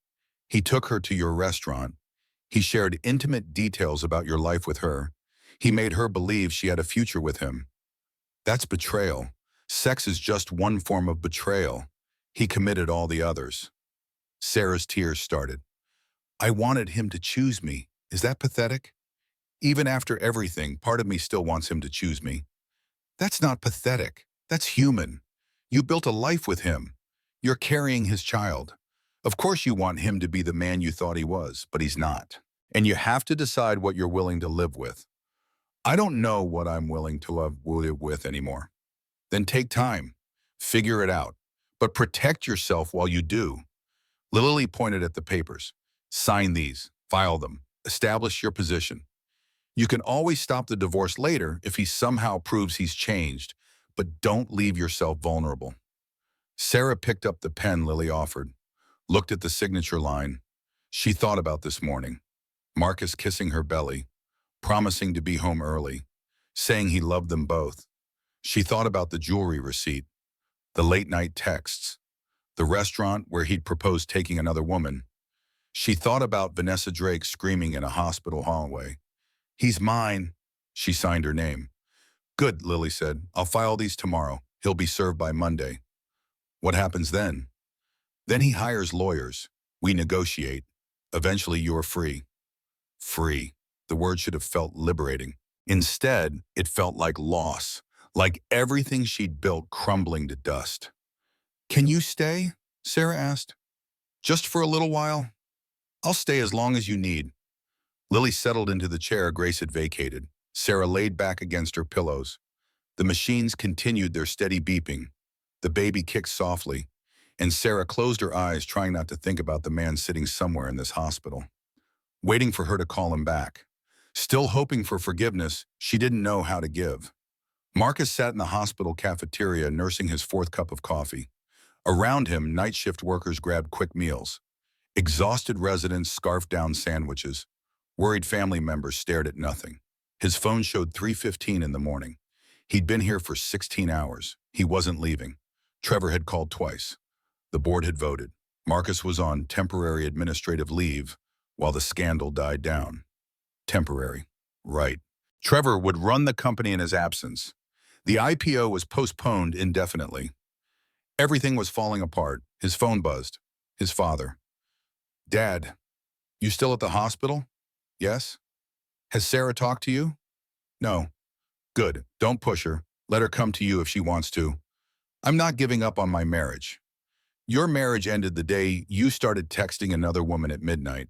He took her to your restaurant. He shared intimate details about your life with her. He made her believe she had a future with him. That's betrayal. Sex is just one form of betrayal. He committed all the others. Sarah's tears started. I wanted him to choose me. Is that pathetic? Even after everything, part of me still wants him to choose me. That's not pathetic. That's human. You built a life with him. You're carrying his child. Of course you want him to be the man you thought he was, but he's not. And you have to decide what you're willing to live with. I don't know what I'm willing to live with anymore. Then take time. Figure it out. But protect yourself while you do. Lily pointed at the papers. Sign these. File them. Establish your position. You can always stop the divorce later if he somehow proves he's changed, but don't leave yourself vulnerable. Sarah picked up the pen Lily offered, looked at the signature line. She thought about this morning. Marcus kissing her belly, promising to be home early, saying he loved them both. She thought about the jewelry receipt, the late-night texts, the restaurant where he'd proposed taking another woman. She thought about Vanessa Drake screaming in a hospital hallway. He's mine. She signed her name. Good, Lily said. I'll file these tomorrow. He'll be served by Monday. What happens then? Then he hires lawyers. We negotiate. Eventually you're free. Free. The word should have felt liberating. Instead, it felt like loss. like everything she'd built crumbling to dust. "Can you stay?" Sarah asked. "Just for a little while?" "I'll stay as long as you need." Lily settled into the chair Grace had vacated. Sarah laid back against her pillows. The machines continued their steady beeping. The baby kicked softly, and Sarah closed her eyes, trying not to think about the man sitting somewhere in this hospital, waiting for her to call him back. Still hoping for forgiveness she didn't know how to give. Marcus sat in the hospital cafeteria nursing his fourth cup of coffee. Around him, night shift workers grabbed quick meals. Exhausted residents scarfed down sandwiches. Worried family members stared at nothing. His phone showed 3:15 in the morning. He'd been here for 16 hours. He wasn't leaving. Trevor had called twice. The board had voted. Marcus was on temporary administrative leave while the scandal died down. Temporary. Right. Trevor would run the company in his absence. The IPO was postponed indefinitely. Everything was falling apart. His phone buzzed. His father. "Dad, you still at the hospital?" "Yes." "Has Sarah talked to you?" "No." "Good. Don't push her. Let her come to you if she wants to. I'm not giving up on my marriage. Your marriage ended the day you started texting another woman at midnight.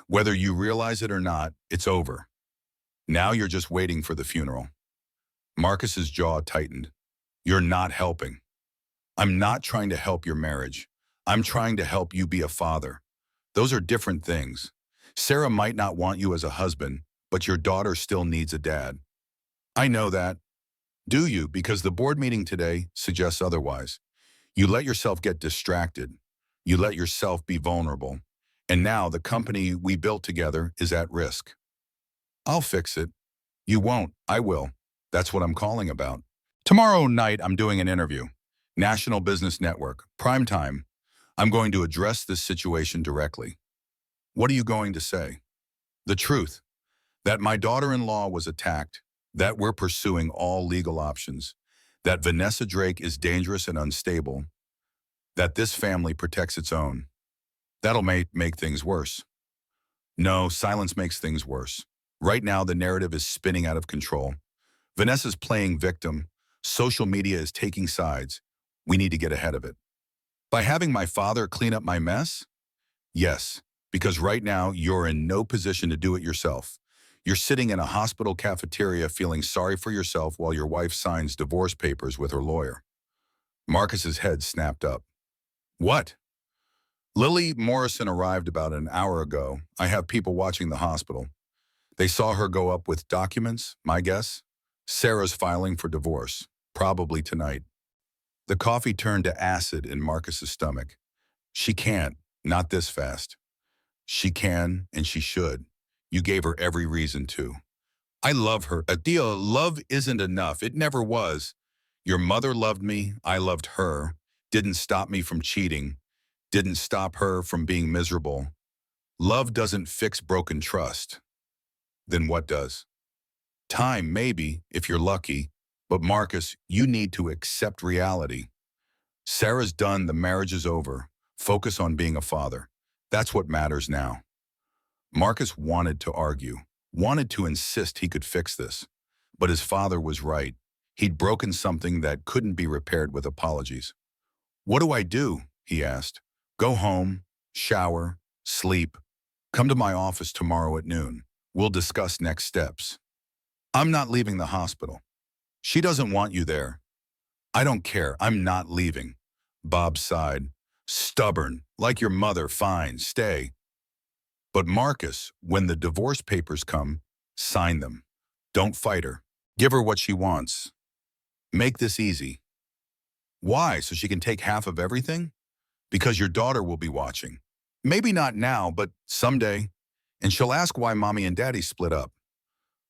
Whether you realize it or not, it's over. Now you're just waiting for the funeral." Marcus's jaw tightened. "You're not helping." "I'm not trying to help your marriage. I'm trying to help you be a father. Those are different things. Sarah might not want you as a husband, but your daughter still needs a dad." "I know that." "Do you? Because the board meeting today suggests otherwise. You let yourself get distracted. You let yourself be vulnerable. And now the company we built together is at risk." "I'll fix it." "You won't. I will. That's what I'm calling about. Tomorrow night, I'm doing an interview. National Business Network, prime time. I'm going to address this situation directly." "What are you going to say?" "The truth. That my daughter-in-law was attacked. That we're pursuing all legal options. That Vanessa Drake is dangerous and unstable. That this family protects its own." "That'll make things worse." "No, silence makes things worse. Right now, the narrative is spinning out of control. Vanessa's playing victim. Social media is taking sides. We need to get ahead of it." "By having my father clean up my mess?" "Yes, because right now you're in no position to do it yourself. You're sitting in a hospital cafeteria feeling sorry for yourself while your wife signs divorce papers with her lawyer." Marcus's head snapped up. "What?" "Lily Morrison arrived about an hour ago. I have people watching the hospital. They saw her go up with documents, my guess. Sarah's filing for divorce, probably tonight." The coffee turned to acid in Marcus's stomach. "She can't, not this fast." "She can, and she should. You gave her every reason to." "I love her. Adia, love isn't enough. It never was. Your mother loved me. I loved her. Didn't stop me from cheating. Didn't stop her from being miserable. Love doesn't fix broken trust." "Then what does?" "Time, maybe, if you're lucky. But Marcus, you need to accept reality. Sarah's done. The marriage is over. Focus on being a father. That's what matters now." Marcus wanted to argue, wanted to insist he could fix this. But his father was right. He'd broken something that couldn't be repaired with apologies. "What do I do?" he asked. "Go home, shower, sleep. Come to my office tomorrow at noon. We'll discuss next steps." "I'm not leaving the hospital." "She doesn't want you there." "I don't care. I'm not leaving." Bob sighed. "Stubborn, like your mother. Fine, stay." "But Marcus, when the divorce papers come, sign them. Don't fight her. Give her what she wants. Make this easy." "Why, so she can take half of everything?" "Because your daughter will be watching. Maybe not now, but someday. And she'll ask why mommy and daddy split up.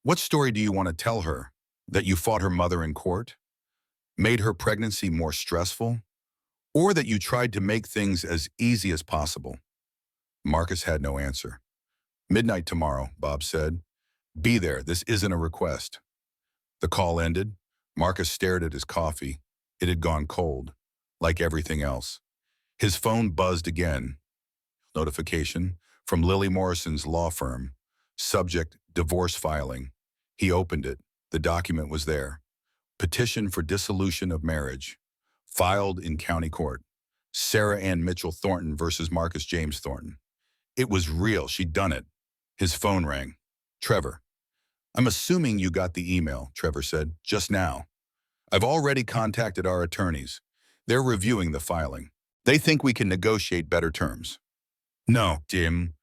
What story do you want to tell her? That you fought her mother in court? Made her pregnancy more stressful? Or that you tried to make things as easy as possible?" Marcus had no answer. "Midnight tomorrow," Bob said. "Be there. This isn't a request." The call ended. Marcus stared at his coffee. It had gone cold, like everything else. His phone buzzed again. Notification from Lily Morrison's law firm. Subject, divorce filing. He opened it. The document was there. Petition for dissolution of marriage. Filed in county court. Sarah Ann Mitchell Thornton versus Marcus James Thornton. It was real. She'd done it. His phone rang. Trevor. I'm assuming you got the email, Trevor said, just now. I've already contacted our attorneys. They're reviewing the filing. They think we can negotiate better terms. No, Jim.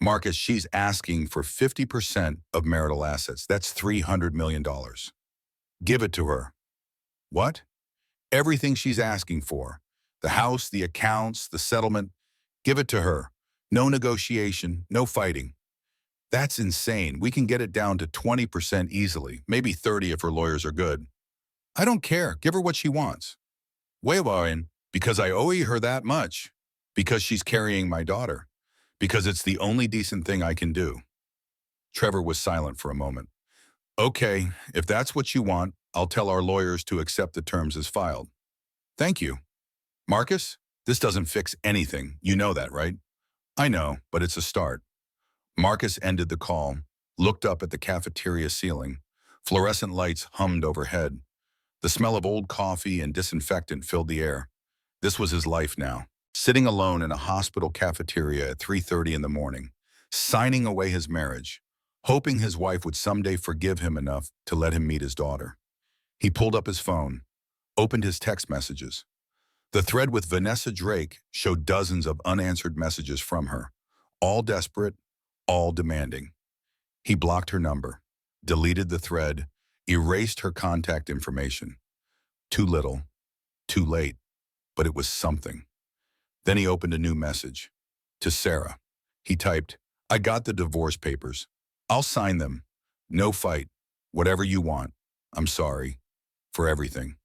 Marcus, she's asking for 50% of marital assets. That's $300 million. Give it to her. What? Everything she's asking for. The house, the accounts, the settlement. Give it to her. No negotiation, no fighting. That's insane. We can get it down to 20% easily, maybe 30 if her lawyers are good. I don't care. Give her what she wants. Wait, because I owe her that much. Because she's carrying my daughter. Because it's the only decent thing I can do. Trevor was silent for a moment. Okay, if that's what you want, I'll tell our lawyers to accept the terms as filed. Thank you. Marcus, this doesn't fix anything. You know that, right? I know, but it's a start. Marcus ended the call, looked up at the cafeteria ceiling. Fluorescent lights hummed overhead. The smell of old coffee and disinfectant filled the air. This was his life now, sitting alone in a hospital cafeteria at 3:30 in the morning, signing away his marriage, hoping his wife would someday forgive him enough to let him meet his daughter. He pulled up his phone, opened his text messages. The thread with Vanessa Drake showed dozens of unanswered messages from her, all desperate, all demanding. He blocked her number, deleted the thread, erased her contact information. Too little, too late, but it was something. Then he opened a new message. To Sarah. He typed, I got the divorce papers. I'll sign them. No fight. Whatever you want. I'm sorry. For everything.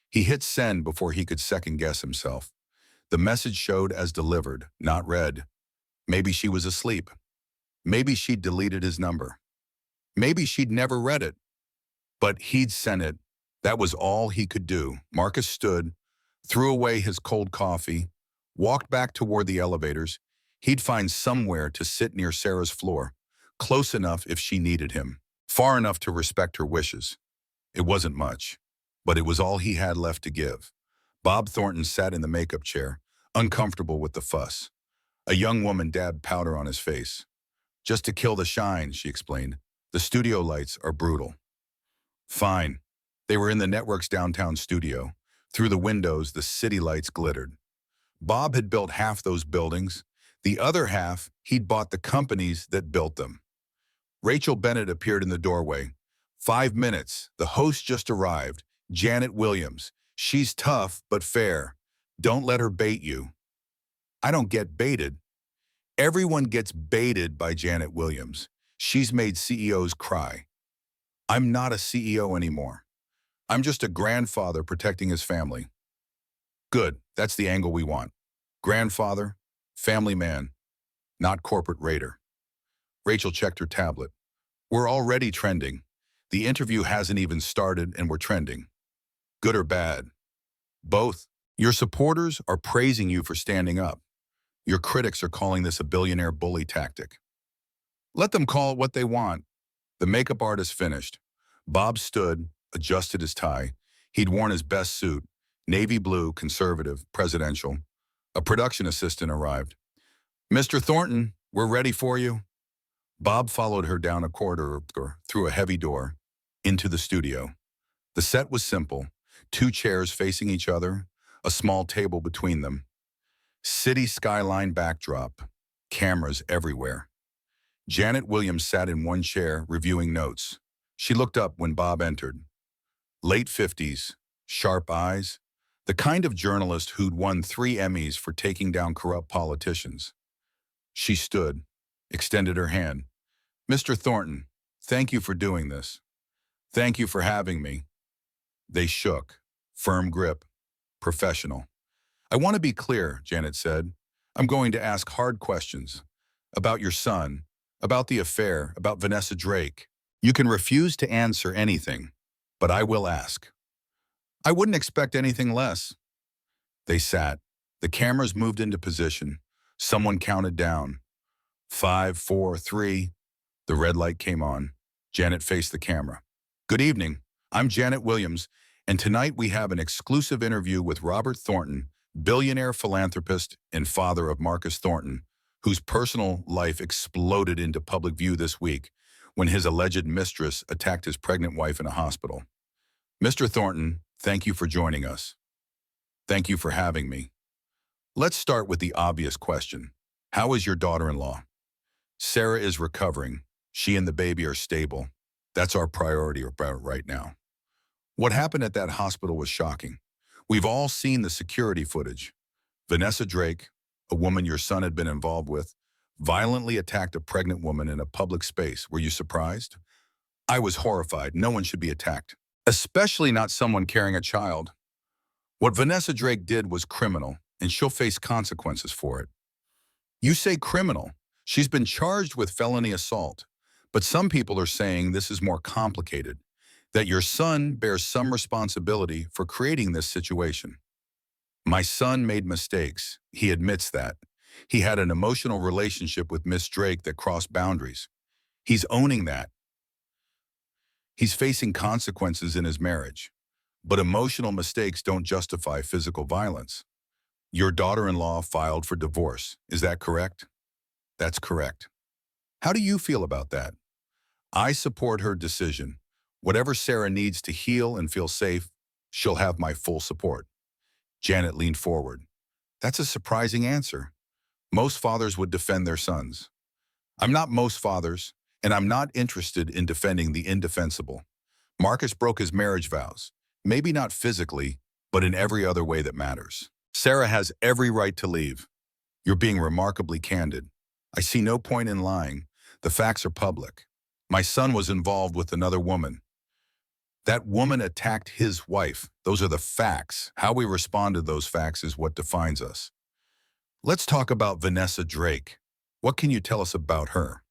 He hit send before he could second-guess himself. The message showed as delivered, not read. Maybe she was asleep. Maybe she'd deleted his number. Maybe she'd never read it. But he'd sent it. That was all he could do. Marcus stood, threw away his cold coffee, walked back toward the elevators. He'd find somewhere to sit near Sarah's floor, close enough if she needed him, far enough to respect her wishes. It wasn't much, but it was all he had left to give. Bob Thornton sat in the makeup chair, uncomfortable with the fuss. A young woman dabbed powder on his face. Just to kill the shine, she explained. The studio lights are brutal. Fine. They were in the network's downtown studio. Through the windows, the city lights glittered. Bob had built half those buildings. The other half, he'd bought the companies that built them. Rachel Bennett appeared in the doorway. 5 minutes. The host just arrived. Janet Williams. She's tough, but fair. Don't let her bait you. I don't get baited. Everyone gets baited by Janet Williams. She's made CEOs cry. I'm not a CEO anymore. I'm just a grandfather protecting his family. Good, that's the angle we want. Grandfather, family man, not corporate raider. Rachel checked her tablet. We're already trending. The interview hasn't even started and we're trending. Good or bad? Both. Your supporters are praising you for standing up. Your critics are calling this a billionaire bully tactic. Let them call it what they want. The makeup artist finished. Bob stood, adjusted his tie. He'd worn his best suit, navy blue, conservative, presidential. A production assistant arrived. Mr. Thornton, we're ready for you. Bob followed her down a corridor, through a heavy door, into the studio. The set was simple. 2 chairs facing each other, a small table between them. City skyline backdrop, cameras everywhere. Janet Williams sat in one chair, reviewing notes. She looked up when Bob entered. Late 50s, sharp eyes, the kind of journalist who'd won 3 Emmys for taking down corrupt politicians. She stood, extended her hand. Mr. Thornton, thank you for doing this. Thank you for having me. They shook, firm grip, professional. I want to be clear, Janet said. I'm going to ask hard questions about your son, about the affair, about Vanessa Drake. You can refuse to answer anything, but I will ask. I wouldn't expect anything less. They sat. The cameras moved into position. Someone counted down. 5, 4, 3. The red light came on. Janet faced the camera. Good evening. I'm Janet Williams, And tonight we have an exclusive interview with Robert Thornton, billionaire philanthropist and father of Marcus Thornton, whose personal life exploded into public view this week when his alleged mistress attacked his pregnant wife in a hospital. Mr. Thornton, thank you for joining us. Thank you for having me. Let's start with the obvious question. How is your daughter-in-law? Sarah is recovering. She and the baby are stable. That's our priority about right now. What happened at that hospital was shocking. We've all seen the security footage. Vanessa Drake, a woman your son had been involved with, violently attacked a pregnant woman in a public space. Were you surprised? I was horrified. No one should be attacked, especially not someone carrying a child. What Vanessa Drake did was criminal, and she'll face consequences for it. You say criminal. She's been charged with felony assault, but some people are saying this is more complicated, that your son bears some responsibility for creating this situation. My son made mistakes. He admits that. He had an emotional relationship with Miss Drake that crossed boundaries. He's owning that. He's facing consequences in his marriage. But emotional mistakes don't justify physical violence. Your daughter-in-law filed for divorce. Is that correct? That's correct. How do you feel about that? I support her decision. Whatever Sarah needs to heal and feel safe, she'll have my full support. Janet leaned forward. That's a surprising answer. Most fathers would defend their sons. I'm not most fathers, and I'm not interested in defending the indefensible. Marcus broke his marriage vows, maybe not physically, but in every other way that matters. Sarah has every right to leave. You're being remarkably candid. I see no point in lying. The facts are public. My son was involved with another woman. That woman attacked his wife. Those are the facts. How we respond to those facts is what defines us. Let's talk about Vanessa Drake. What can you tell us about her?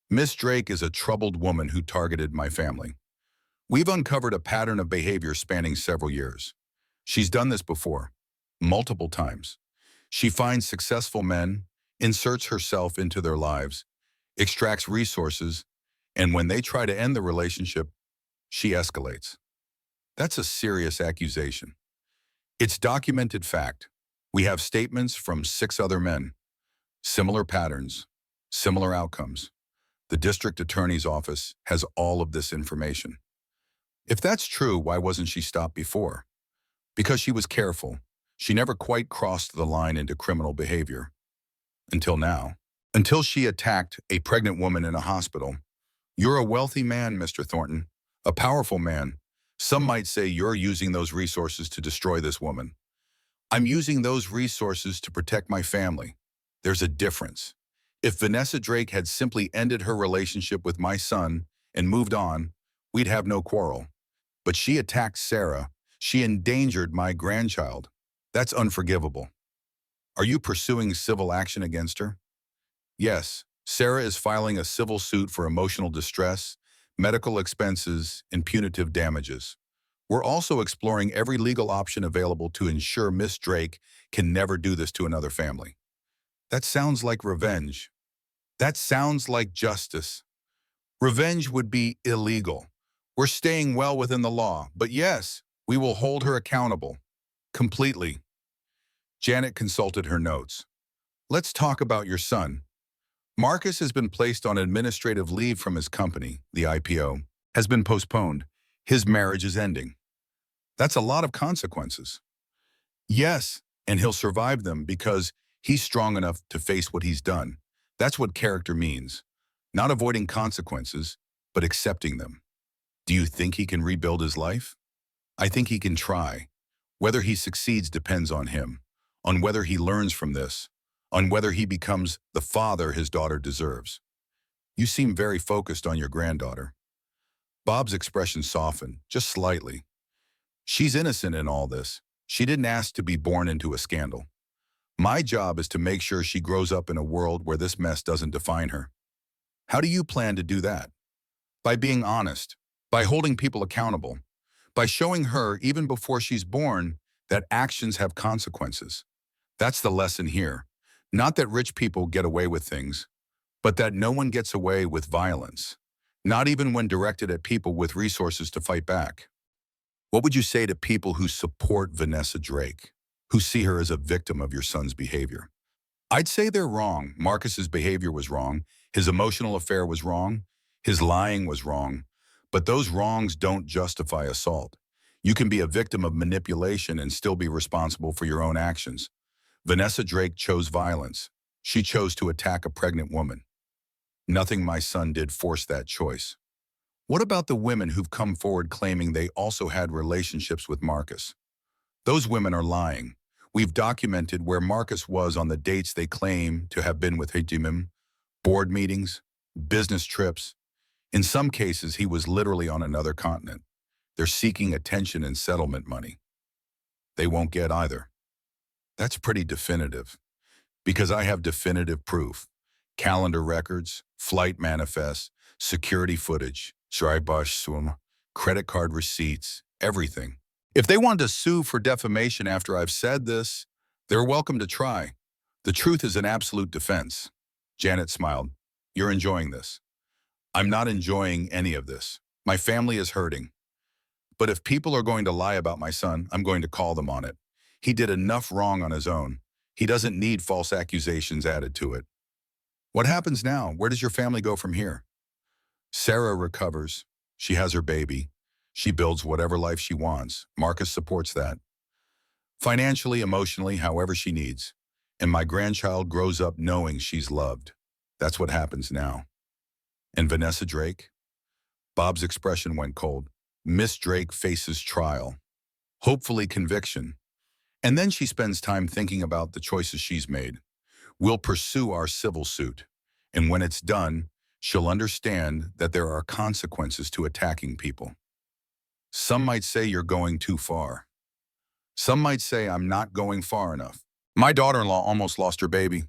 Miss Drake is a troubled woman who targeted my family. We've uncovered a pattern of behavior spanning several years. She's done this before, multiple times. She finds successful men, inserts herself into their lives, extracts resources, and when they try to end the relationship, she escalates. That's a serious accusation. It's documented fact. We have statements from 6 other men. Similar patterns, similar outcomes. The district attorney's office has all of this information. If that's true, why wasn't she stopped before? Because she was careful. She never quite crossed the line into criminal behavior. Until now. Until she attacked a pregnant woman in a hospital. You're a wealthy man, Mr. Thornton. A powerful man. Some might say you're using those resources to destroy this woman. I'm using those resources to protect my family. There's a difference. If Vanessa Drake had simply ended her relationship with my son and moved on, we'd have no quarrel. But she attacked Sarah. She endangered my grandchild. That's unforgivable. Are you pursuing civil action against her? Yes, Sarah is filing a civil suit for emotional distress, medical expenses, and punitive damages. We're also exploring every legal option available to ensure Miss Drake can never do this to another family. That sounds like revenge. That sounds like justice. Revenge would be illegal. We're staying well within the law, but yes, we will hold her accountable. Completely. Janet consulted her notes. Let's talk about your son. Marcus has been placed on administrative leave from his company. The IPO has been postponed. His marriage is ending. That's a lot of consequences. Yes, and he'll survive them because he's strong enough to face what he's done. That's what character means. Not avoiding consequences, but accepting them. Do you think he can rebuild his life? I think he can try. Whether he succeeds depends on him, on whether he learns from this, on whether he becomes the father his daughter deserves. You seem very focused on your granddaughter. Bob's expression softened, just slightly. She's innocent in all this. She didn't ask to be born into a scandal. My job is to make sure she grows up in a world where this mess doesn't define her. How do you plan to do that? By being honest, by holding people accountable, by showing her, even before she's born, that actions have consequences. That's the lesson here. Not that rich people get away with things, but that no one gets away with violence, not even when directed at people with resources to fight back. What would you say to people who support Vanessa Drake, who see her as a victim of your son's behavior? I'd say they're wrong. Marcus's behavior was wrong. His emotional affair was wrong. His lying was wrong. But those wrongs don't justify assault. You can be a victim of manipulation and still be responsible for your own actions. Vanessa Drake chose violence. She chose to attack a pregnant woman. Nothing my son did forced that choice. What about the women who've come forward claiming they also had relationships with Marcus? Those women are lying. We've documented where Marcus was on the dates they claim to have been with Hajimim, board meetings, business trips. In some cases, he was literally on another continent. They're seeking attention and settlement money. They won't get either. That's pretty definitive, because I have definitive proof. Calendar records, flight manifests, security footage, credit card receipts, everything. If they want to sue for defamation after I've said this, they're welcome to try. The truth is an absolute defense. Janet smiled. You're enjoying this. I'm not enjoying any of this. My family is hurting. But if people are going to lie about my son, I'm going to call them on it. He did enough wrong on his own. He doesn't need false accusations added to it. What happens now? Where does your family go from here? Sarah recovers. She has her baby. She builds whatever life she wants. Marcus supports that. Financially, emotionally, however she needs. And my grandchild grows up knowing she's loved. That's what happens now. And Vanessa Drake? Bob's expression went cold. Miss Drake faces trial. Hopefully conviction. And then she spends time thinking about the choices she's made. We'll pursue our civil suit. And when it's done, she'll understand that there are consequences to attacking people. Some might say you're going too far. Some might say I'm not going far enough. My daughter-in-law almost lost her baby,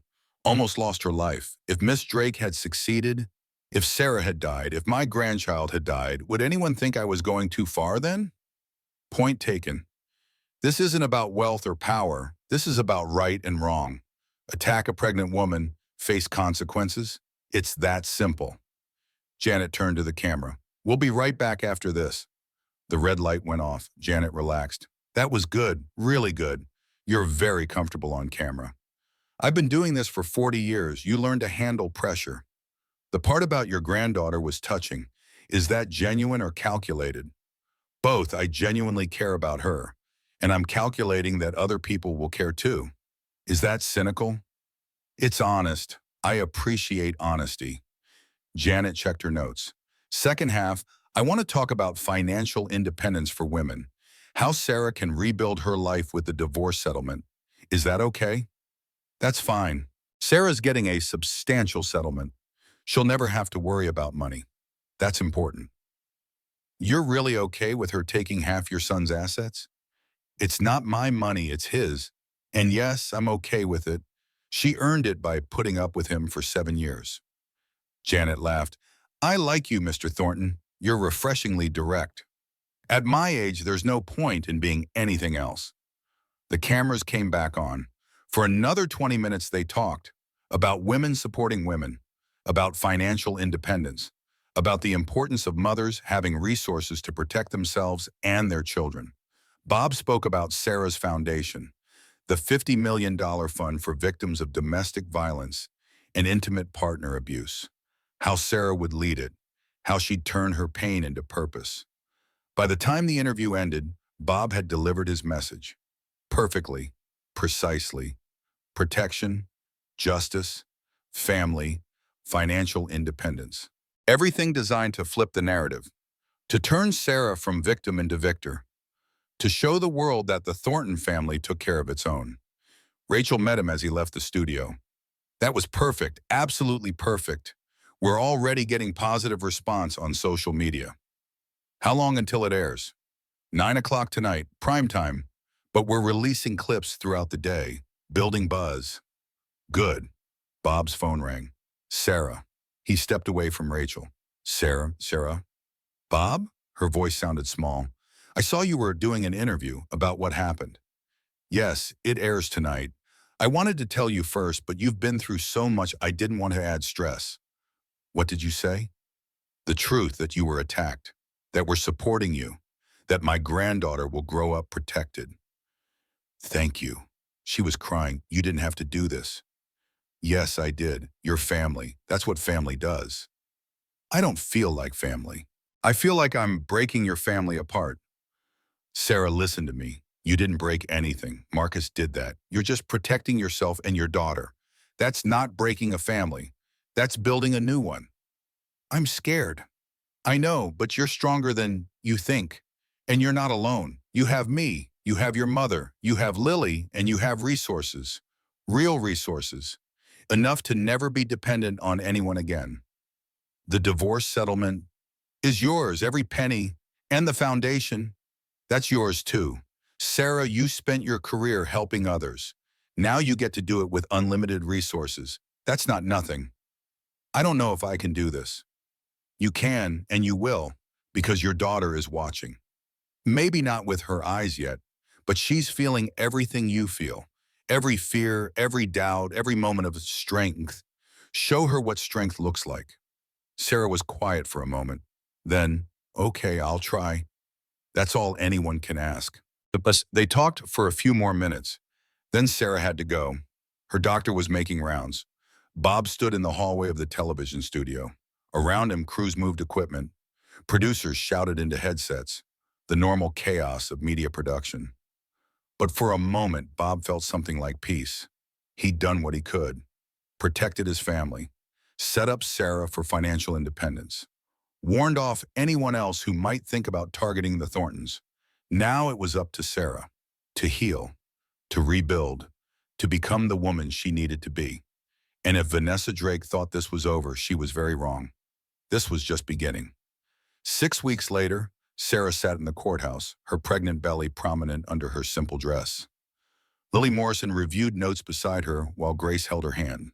almost lost her life. If Miss Drake had succeeded, if Sarah had died, if my grandchild had died, would anyone think I was going too far then? Point taken. This isn't about wealth or power. This is about right and wrong. Attack a pregnant woman, face consequences. It's that simple. Janet turned to the camera. We'll be right back after this. The red light went off. Janet relaxed. That was good, really good. You're very comfortable on camera. I've been doing this for 40 years. You learned to handle pressure. The part about your granddaughter was touching. Is that genuine or calculated? Both. I genuinely care about her. And I'm calculating that other people will care too. Is that cynical? It's honest. I appreciate honesty. Janet checked her notes. Second half, I want to talk about financial independence for women. How Sarah can rebuild her life with the divorce settlement. Is that okay? That's fine. Sarah's getting a substantial settlement. She'll never have to worry about money. That's important. You're really okay with her taking half your son's assets? It's not my money, it's his. And yes, I'm okay with it. She earned it by putting up with him for 7 years. Janet laughed. I like you, Mr. Thornton. You're refreshingly direct. At my age, there's no point in being anything else. The cameras came back on. For another 20 minutes they talked about women supporting women, about financial independence, about the importance of mothers having resources to protect themselves and their children. Bob spoke about Sarah's foundation, the $50 million fund for victims of domestic violence and intimate partner abuse, how Sarah would lead it, how she'd turn her pain into purpose. By the time the interview ended, Bob had delivered his message. Perfectly, precisely. Protection, justice, family, financial independence. Everything designed to flip the narrative, to turn Sarah from victim into victor, to show the world that the Thornton family took care of its own. Rachel met him as he left the studio. That was perfect, absolutely perfect. We're already getting positive response on social media. How long until it airs? 9 o'clock tonight, prime time. But we're releasing clips throughout the day, building buzz. Good. Bob's phone rang. Sarah. He stepped away from Rachel. Sarah? Bob? Her voice sounded small. I saw you were doing an interview about what happened. Yes, it airs tonight. I wanted to tell you first, but you've been through so much I didn't want to add stress. What did you say? The truth that you were attacked, that we're supporting you, that my granddaughter will grow up protected. Thank you. She was crying. You didn't have to do this. Yes, I did. Your family. That's what family does. I don't feel like family. I feel like I'm breaking your family apart. Sarah, listen to me. You didn't break anything. Marcus did that. You're just protecting yourself and your daughter. That's not breaking a family. That's building a new one. I'm scared. I know, but you're stronger than you think. And you're not alone. You have me. You have your mother. You have Lily, and you have resources. Real resources. Enough to never be dependent on anyone again. The divorce settlement is yours, every penny, and the foundation. That's yours too. Sarah, you spent your career helping others. Now you get to do it with unlimited resources. That's not nothing. I don't know if I can do this. You can, and you will, because your daughter is watching. Maybe not with her eyes yet, but she's feeling everything you feel. Every fear, every doubt, every moment of strength. Show her what strength looks like. Sarah was quiet for a moment. Then, okay, I'll try. That's all anyone can ask. But they talked for a few more minutes. Then Sarah had to go. Her doctor was making rounds. Bob stood in the hallway of the television studio. Around him, crews moved equipment. Producers shouted into headsets. The normal chaos of media production. But for a moment, Bob felt something like peace. He'd done what he could. Protected his family. Set up Sarah for financial independence. Warned off anyone else who might think about targeting the Thorntons. Now it was up to Sarah. To heal. To rebuild. To become the woman she needed to be. And if Vanessa Drake thought this was over, she was very wrong. This was just beginning. 6 weeks later, Sarah sat in the courthouse, her pregnant belly prominent under her simple dress. Lily Morrison reviewed notes beside her while Grace held her hand.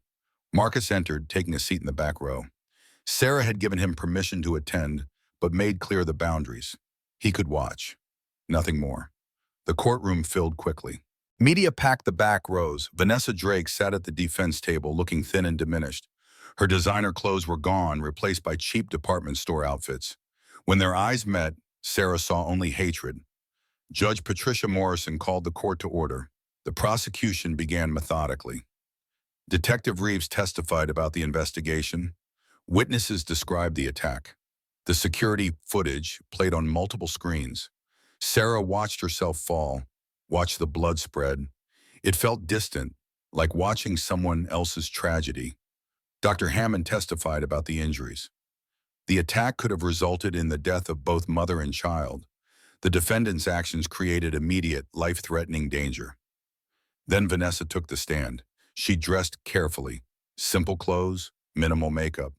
Marcus entered, taking a seat in the back row. Sarah had given him permission to attend, but made clear the boundaries. He could watch. Nothing more. The courtroom filled quickly. Media packed the back rows. Vanessa Drake sat at the defense table, looking thin and diminished. Her designer clothes were gone, replaced by cheap department store outfits. When their eyes met, Sarah saw only hatred. Judge Patricia Morrison called the court to order. The prosecution began methodically. Detective Reeves testified about the investigation. Witnesses described the attack. The security footage played on multiple screens. Sarah watched herself fall, watched the blood spread. It felt distant, like watching someone else's tragedy. Dr. Hammond testified about the injuries. The attack could have resulted in the death of both mother and child. The defendant's actions created immediate, life-threatening danger. Then Vanessa took the stand. She dressed carefully, simple clothes, minimal makeup,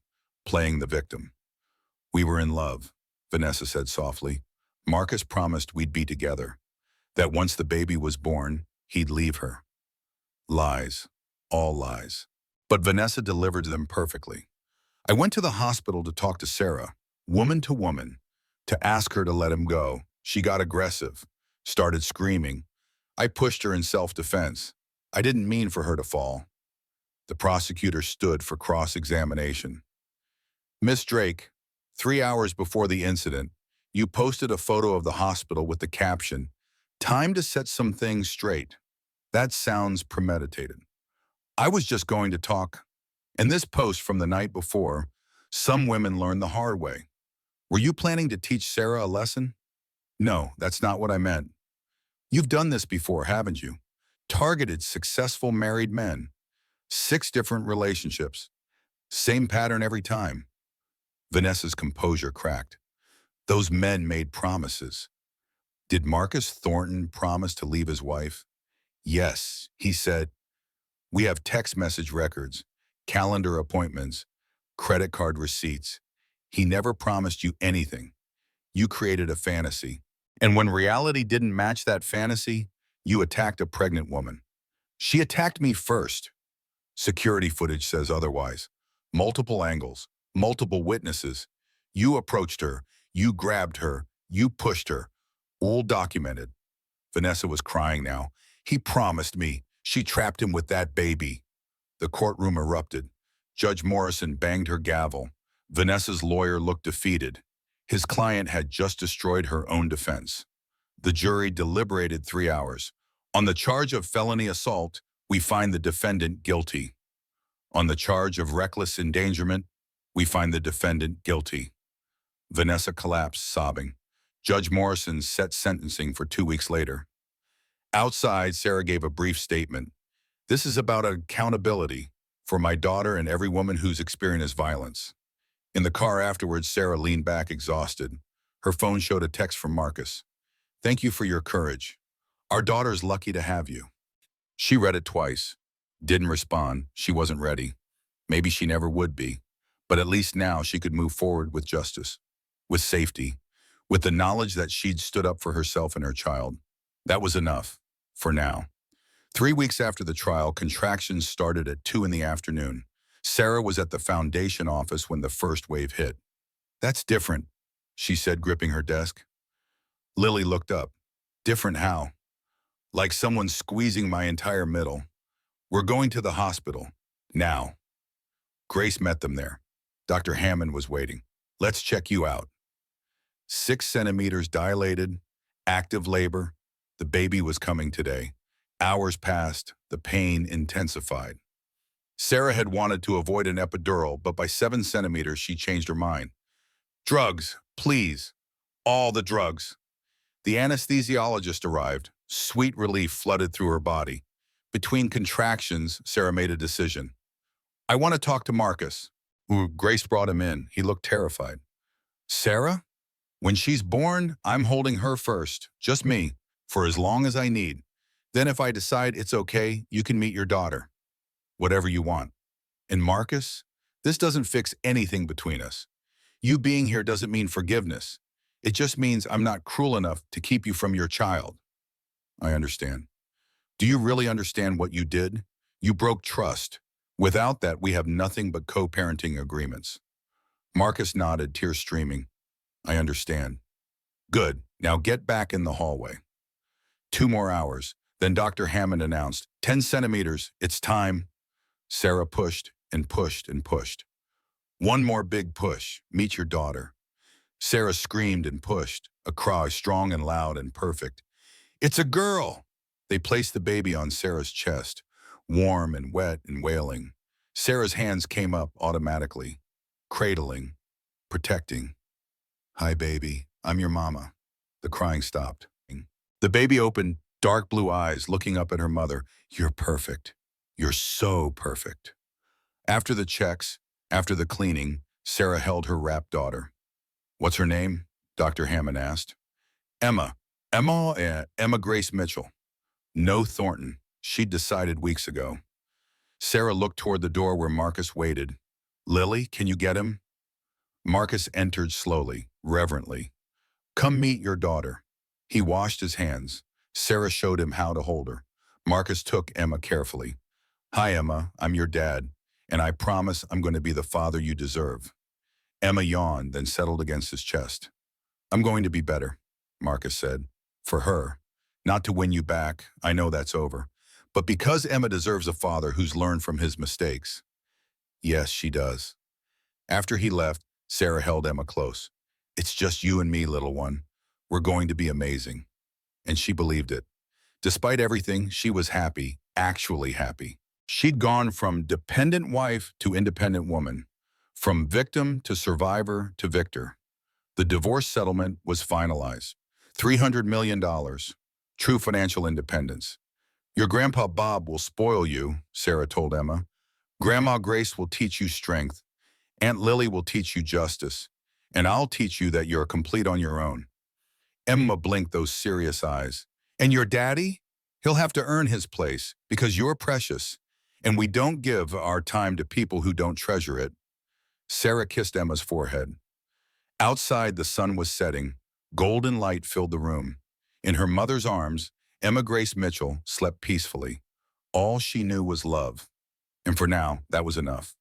playing the victim. "We were in love," Vanessa said softly. "Marcus promised we'd be together, that once the baby was born, he'd leave her." Lies, all lies. But Vanessa delivered them perfectly. "I went to the hospital to talk to Sarah, woman to woman, to ask her to let him go. She got aggressive, started screaming. I pushed her in self-defense. I didn't mean for her to fall." The prosecutor stood for cross-examination. "Miss Drake, 3 hours before the incident, you posted a photo of the hospital with the caption, 'Time to set some things straight.' That sounds premeditated." "I was just going to talk." "And this post from the night before, 'Some women learn the hard way.' Were you planning to teach Sarah a lesson?" "No, that's not what I meant." "You've done this before, haven't you? Targeted successful married men. 6 different relationships. Same pattern every time." Vanessa's composure cracked. "Those men made promises." "Did Marcus Thornton promise to leave his wife?" "Yes," he said. "We have text message records, calendar appointments, credit card receipts. He never promised you anything. You created a fantasy. And when reality didn't match that fantasy, you attacked a pregnant woman." "She attacked me first." Security footage says otherwise. Multiple angles, multiple witnesses. You approached her, you grabbed her, you pushed her. All documented. Vanessa was crying now. "He promised me. She trapped him with that baby." The courtroom erupted. Judge Morrison banged her gavel. Vanessa's lawyer looked defeated. His client had just destroyed her own defense. The jury deliberated 3 hours. On the charge of felony assault, we find the defendant guilty. On the charge of reckless endangerment, we find the defendant guilty. Vanessa collapsed, sobbing. Judge Morrison set sentencing for 2 weeks later. Outside, Sarah gave a brief statement. This is about accountability for my daughter and every woman who's experienced violence. In the car afterwards, Sarah leaned back exhausted. Her phone showed a text from Marcus. Thank you for your courage. Our daughter's lucky to have you. She read it twice. Didn't respond. She wasn't ready. Maybe she never would be. But at least now she could move forward with justice, with safety, with the knowledge that she'd stood up for herself and her child. That was enough, for now. 3 weeks after the trial, contractions started at 2 in the afternoon. Sarah was at the foundation office when the first wave hit. That's different, she said, gripping her desk. Lily looked up. Different how? Like someone squeezing my entire middle. We're going to the hospital. Now. Grace met them there. Dr. Hammond was waiting. Let's check you out. 6 centimeters dilated, active labor. The baby was coming today. Hours passed, the pain intensified. Sarah had wanted to avoid an epidural, but by 7 centimeters, she changed her mind. Drugs, please. All the drugs. The anesthesiologist arrived. Sweet relief flooded through her body. Between contractions, Sarah made a decision. I want to talk to Marcus. Grace brought him in. He looked terrified. Sarah? When she's born, I'm holding her first, just me, for as long as I need. Then if I decide it's okay, you can meet your daughter. Whatever you want. And Marcus, this doesn't fix anything between us. You being here doesn't mean forgiveness. It just means I'm not cruel enough to keep you from your child. I understand. Do you really understand what you did? You broke trust. Without that, we have nothing but co-parenting agreements. Marcus nodded, tears streaming. I understand. Good. Now get back in the hallway. 2 more hours. Then Dr. Hammond announced, 10 centimeters, it's time. Sarah pushed and pushed and pushed. One more big push. Meet your daughter. Sarah screamed and pushed, a cry strong and loud and perfect. It's a girl! They placed the baby on Sarah's chest, warm and wet and wailing. Sarah's hands came up automatically, cradling, protecting. Hi, baby. I'm your mama. The crying stopped. The baby opened dark blue eyes, looking up at her mother. You're perfect. You're so perfect. After the checks, after the cleaning, Sarah held her wrapped daughter. What's her name? Dr. Hammond asked. Emma. Emma Grace Mitchell. No Thornton. She'd decided weeks ago. Sarah looked toward the door where Marcus waited. Lily, can you get him? Marcus entered slowly, reverently. Come meet your daughter. He washed his hands. Sarah showed him how to hold her. Marcus took Emma carefully. Hi, Emma. I'm your dad, and I promise I'm going to be the father you deserve. Emma yawned, then settled against his chest. I'm going to be better, Marcus said. For her. Not to win you back. I know that's over. But because Emma deserves a father who's learned from his mistakes. Yes, she does. After he left, Sarah held Emma close. It's just you and me, little one. We're going to be amazing. And she believed it. Despite everything, she was happy, actually happy. She'd gone from dependent wife to independent woman, from victim to survivor to victor. The divorce settlement was finalized. $300 million. True financial independence. Your grandpa Bob will spoil you, Sarah told Emma. Grandma Grace will teach you strength. Aunt Lily will teach you justice. And I'll teach you that you're complete on your own. Emma blinked those serious eyes. And your daddy? He'll have to earn his place because you're precious. And we don't give our time to people who don't treasure it. Sarah kissed Emma's forehead. Outside, the sun was setting. Golden light filled the room. In her mother's arms, Emma Grace Mitchell slept peacefully. All she knew was love. And for now, that was enough.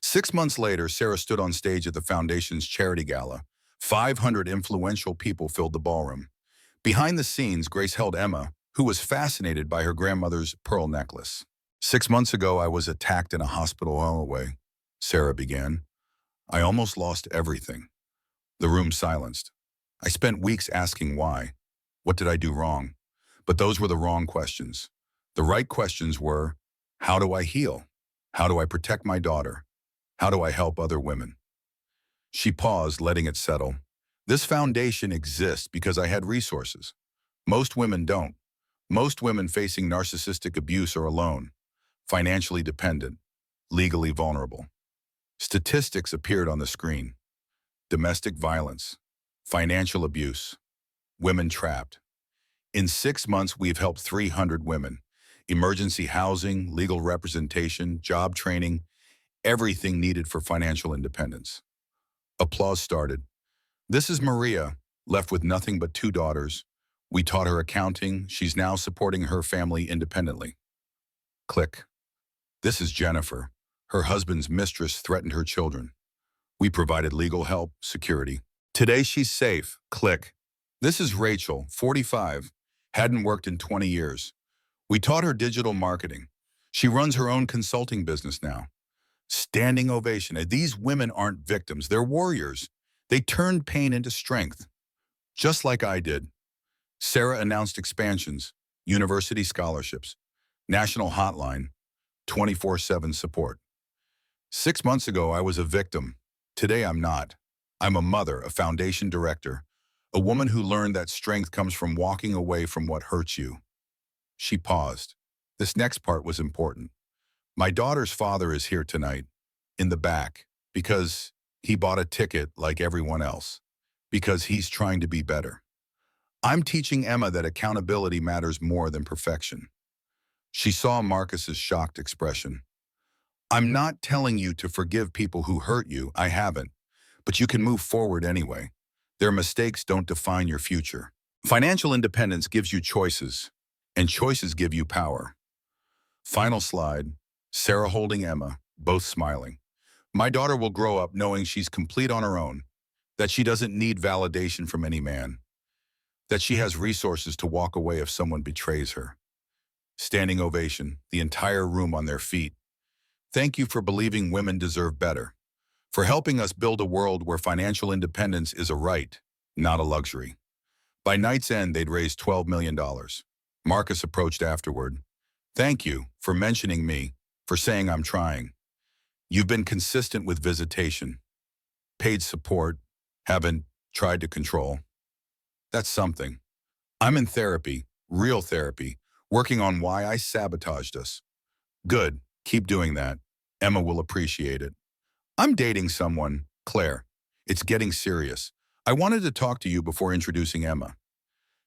6 months later, Sarah stood on stage at the Foundation's charity gala. 500 influential people filled the ballroom. Behind the scenes, Grace held Emma, who was fascinated by her grandmother's pearl necklace. 6 months ago, I was attacked in a hospital hallway, Sarah began. I almost lost everything. The room silenced. I spent weeks asking why. What did I do wrong? But those were the wrong questions. The right questions were, how do I heal? How do I protect my daughter? How do I help other women? She paused, letting it settle. This foundation exists because I had resources. Most women don't. Most women facing narcissistic abuse are alone, financially dependent, legally vulnerable. Statistics appeared on the screen. Domestic violence, financial abuse, women trapped. In 6 months, we've helped 300 women. Emergency housing, legal representation, job training, everything needed for financial independence. Applause started. This is Maria, left with nothing but 2 daughters. We taught her accounting. She's now supporting her family independently. Click. This is Jennifer. Her husband's mistress threatened her children. We provided legal help, security. Today she's safe. Click. This is Rachel, 45, hadn't worked in 20 years. We taught her digital marketing. She runs her own consulting business now. Standing ovation. These women aren't victims, they're warriors. They turned pain into strength, just like I did. Sarah announced expansions, university scholarships, national hotline, 24/7 support. 6 months ago, I was a victim. Today, I'm not. I'm a mother, a foundation director, a woman who learned that strength comes from walking away from what hurts you. She paused. This next part was important. My daughter's father is here tonight, in the back, because he bought a ticket like everyone else, because he's trying to be better. I'm teaching Emma that accountability matters more than perfection. She saw Marcus's shocked expression. I'm not telling you to forgive people who hurt you, I haven't, but you can move forward anyway. Their mistakes don't define your future. Financial independence gives you choices, and choices give you power. Final slide, Sarah holding Emma, both smiling. My daughter will grow up knowing she's complete on her own, that she doesn't need validation from any man, that she has resources to walk away if someone betrays her. Standing ovation, the entire room on their feet. Thank you for believing women deserve better, for helping us build a world where financial independence is a right, not a luxury. By night's end, they'd raised $12 million. Marcus approached afterward. Thank you for mentioning me, for saying I'm trying. You've been consistent with visitation, paid support, haven't tried to control. That's something. I'm in therapy, real therapy, working on why I sabotaged us. Good, keep doing that. Emma will appreciate it. I'm dating someone, Claire. It's getting serious. I wanted to talk to you before introducing Emma.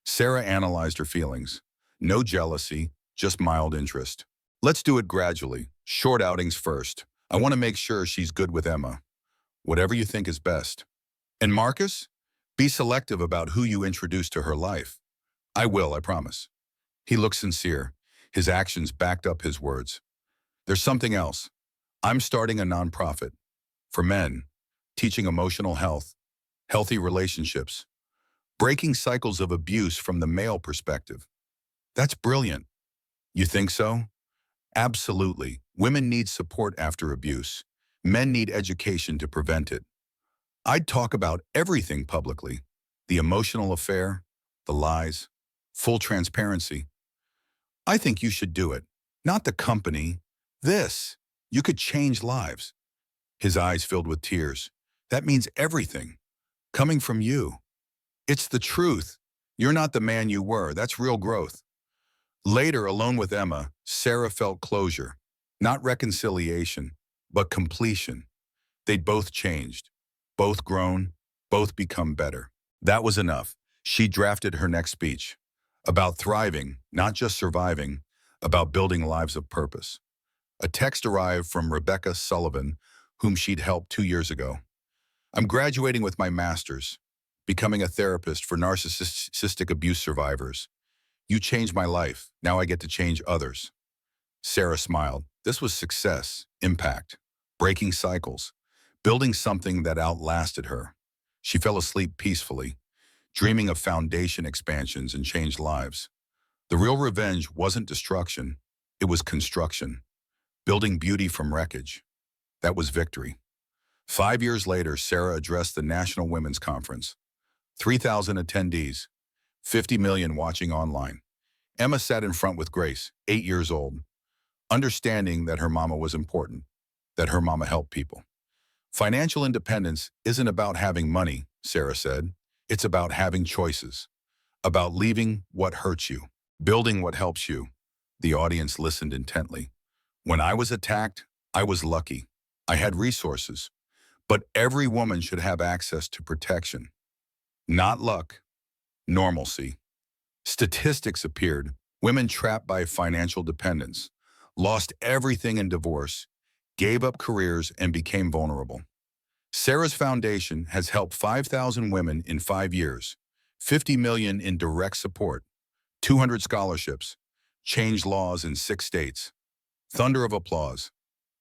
Sarah analyzed her feelings. No jealousy, just mild interest. Let's do it gradually. Short outings first. I want to make sure she's good with Emma. Whatever you think is best. And Marcus? Be selective about who you introduce to her life. I will, I promise. He looked sincere. His actions backed up his words. There's something else. I'm starting a nonprofit for men, teaching emotional health, healthy relationships, breaking cycles of abuse from the male perspective. That's brilliant. You think so? Absolutely. Women need support after abuse. Men need education to prevent it. I'd talk about everything publicly. The emotional affair, the lies, full transparency. I think you should do it. Not the company. This. You could change lives. His eyes filled with tears. That means everything. Coming from you. It's the truth. You're not the man you were. That's real growth. Later, alone with Emma, Sarah felt closure. Not reconciliation, but completion. They'd both changed. Both grown. Both become better. That was enough. She drafted her next speech. About thriving, not just surviving. About building lives of purpose. A text arrived from Rebecca Sullivan, whom she'd helped 2 years ago. I'm graduating with my master's, becoming a therapist for narcissistic abuse survivors. You changed my life. Now I get to change others. Sarah smiled. This was success, impact, breaking cycles, building something that outlasted her. She fell asleep peacefully, dreaming of foundation expansions and changed lives. The real revenge wasn't destruction. It was construction. Building beauty from wreckage. That was victory. 5 years later, Sarah addressed the National Women's Conference. 3,000 attendees, 50 million watching online. Emma sat in front with Grace, 8 years old, understanding that her mama was important, that her mama helped people. Financial independence isn't about having money, Sarah said. It's about having choices, about leaving what hurts you, building what helps you. The audience listened intently. When I was attacked, I was lucky. I had resources. But every woman should have access to protection. Not luck, normalcy. Statistics appeared. Women trapped by financial dependence, lost everything in divorce, gave up careers, and became vulnerable. Sarah's foundation has helped 5,000 women in 5 years, 50 million in direct support, 200 scholarships, changed laws in 6 states. Thunder of applause.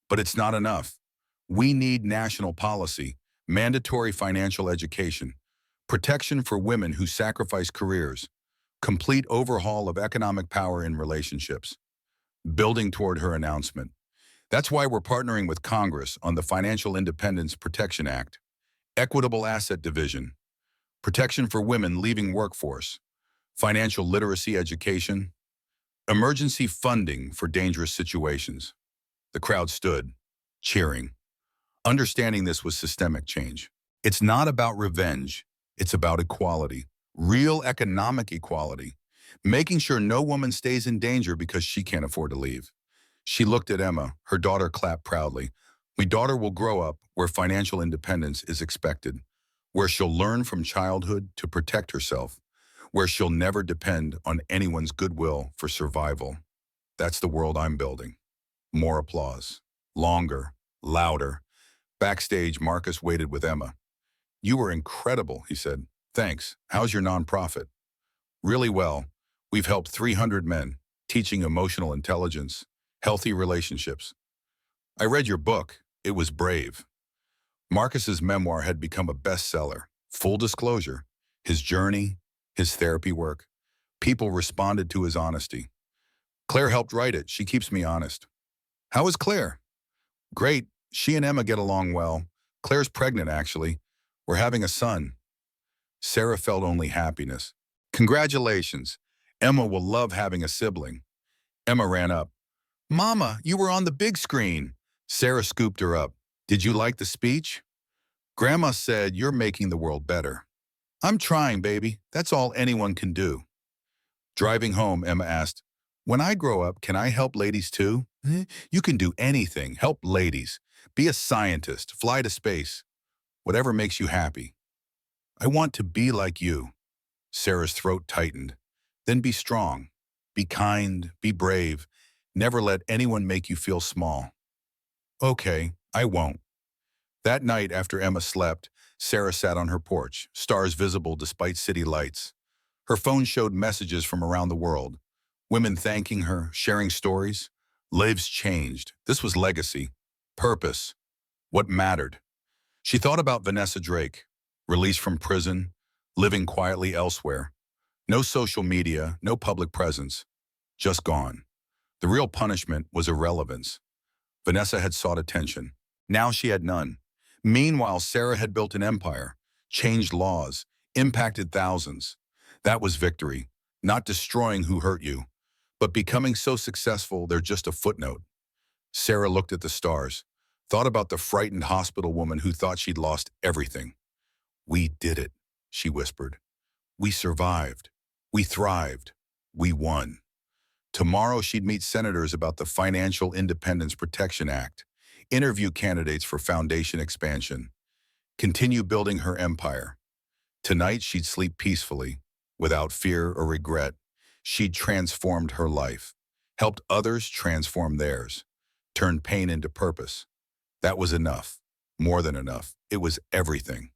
But it's not enough. We need national policy, mandatory financial education, protection for women who sacrifice careers, complete overhaul of economic power in relationships, building toward her announcement. That's why we're partnering with Congress on the Financial Independence Protection Act, equitable asset division, protection for women leaving workforce, financial literacy education, emergency funding for dangerous situations. The crowd stood, cheering. Understanding this was systemic change. It's not about revenge. It's about equality, real economic equality, making sure no woman stays in danger because she can't afford to leave. She looked at Emma. Her daughter clapped proudly. My daughter will grow up where financial independence is expected, where she'll learn from childhood to protect herself, where she'll never depend on anyone's goodwill for survival. That's the world I'm building. More applause. Longer, louder. Backstage, Marcus waited with Emma. You were incredible, he said. Thanks. How's your nonprofit? Really well. We've helped 300 men, teaching emotional intelligence, healthy relationships. I read your book. It was brave. Marcus's memoir had become a bestseller. Full disclosure, his journey, his therapy work. People responded to his honesty. Claire helped write it. She keeps me honest. How is Claire? Great. She and Emma get along well. Claire's pregnant, actually. We're having a son. Sarah felt only happiness. Congratulations. Emma will love having a sibling. Emma ran up. Mama, you were on the big screen. Sarah scooped her up. Did you like the speech? Grandma said you're making the world better. I'm trying, baby. That's all anyone can do. Driving home, Emma asked, when I grow up, can I help ladies too? You can do anything. Help ladies. Be a scientist. Fly to space. Whatever makes you happy. I want to be like you. Sarah's throat tightened. Then be strong. Be kind. Be brave. Never let anyone make you feel small. Okay, I won't. That night after Emma slept, Sarah sat on her porch, stars visible despite city lights. Her phone showed messages from around the world. Women thanking her, sharing stories. Lives changed. This was legacy. Purpose. What mattered. She thought about Vanessa Drake, released from prison, living quietly elsewhere. No social media, no public presence. Just gone. The real punishment was irrelevance. Vanessa had sought attention. Now she had none. Meanwhile, Sarah had built an empire, changed laws, impacted thousands. That was victory, not destroying who hurt you, but becoming so successful they're just a footnote. Sarah looked at the stars, thought about the frightened hospital woman who thought she'd lost everything. We did it, she whispered. We survived. We thrived. We won. Tomorrow she'd meet senators about the Financial Independence Protection Act, interview candidates for foundation expansion, continue building her empire. Tonight she'd sleep peacefully, without fear or regret. She'd transformed her life, helped others transform theirs, turned pain into purpose. That was enough, more than enough. It was everything.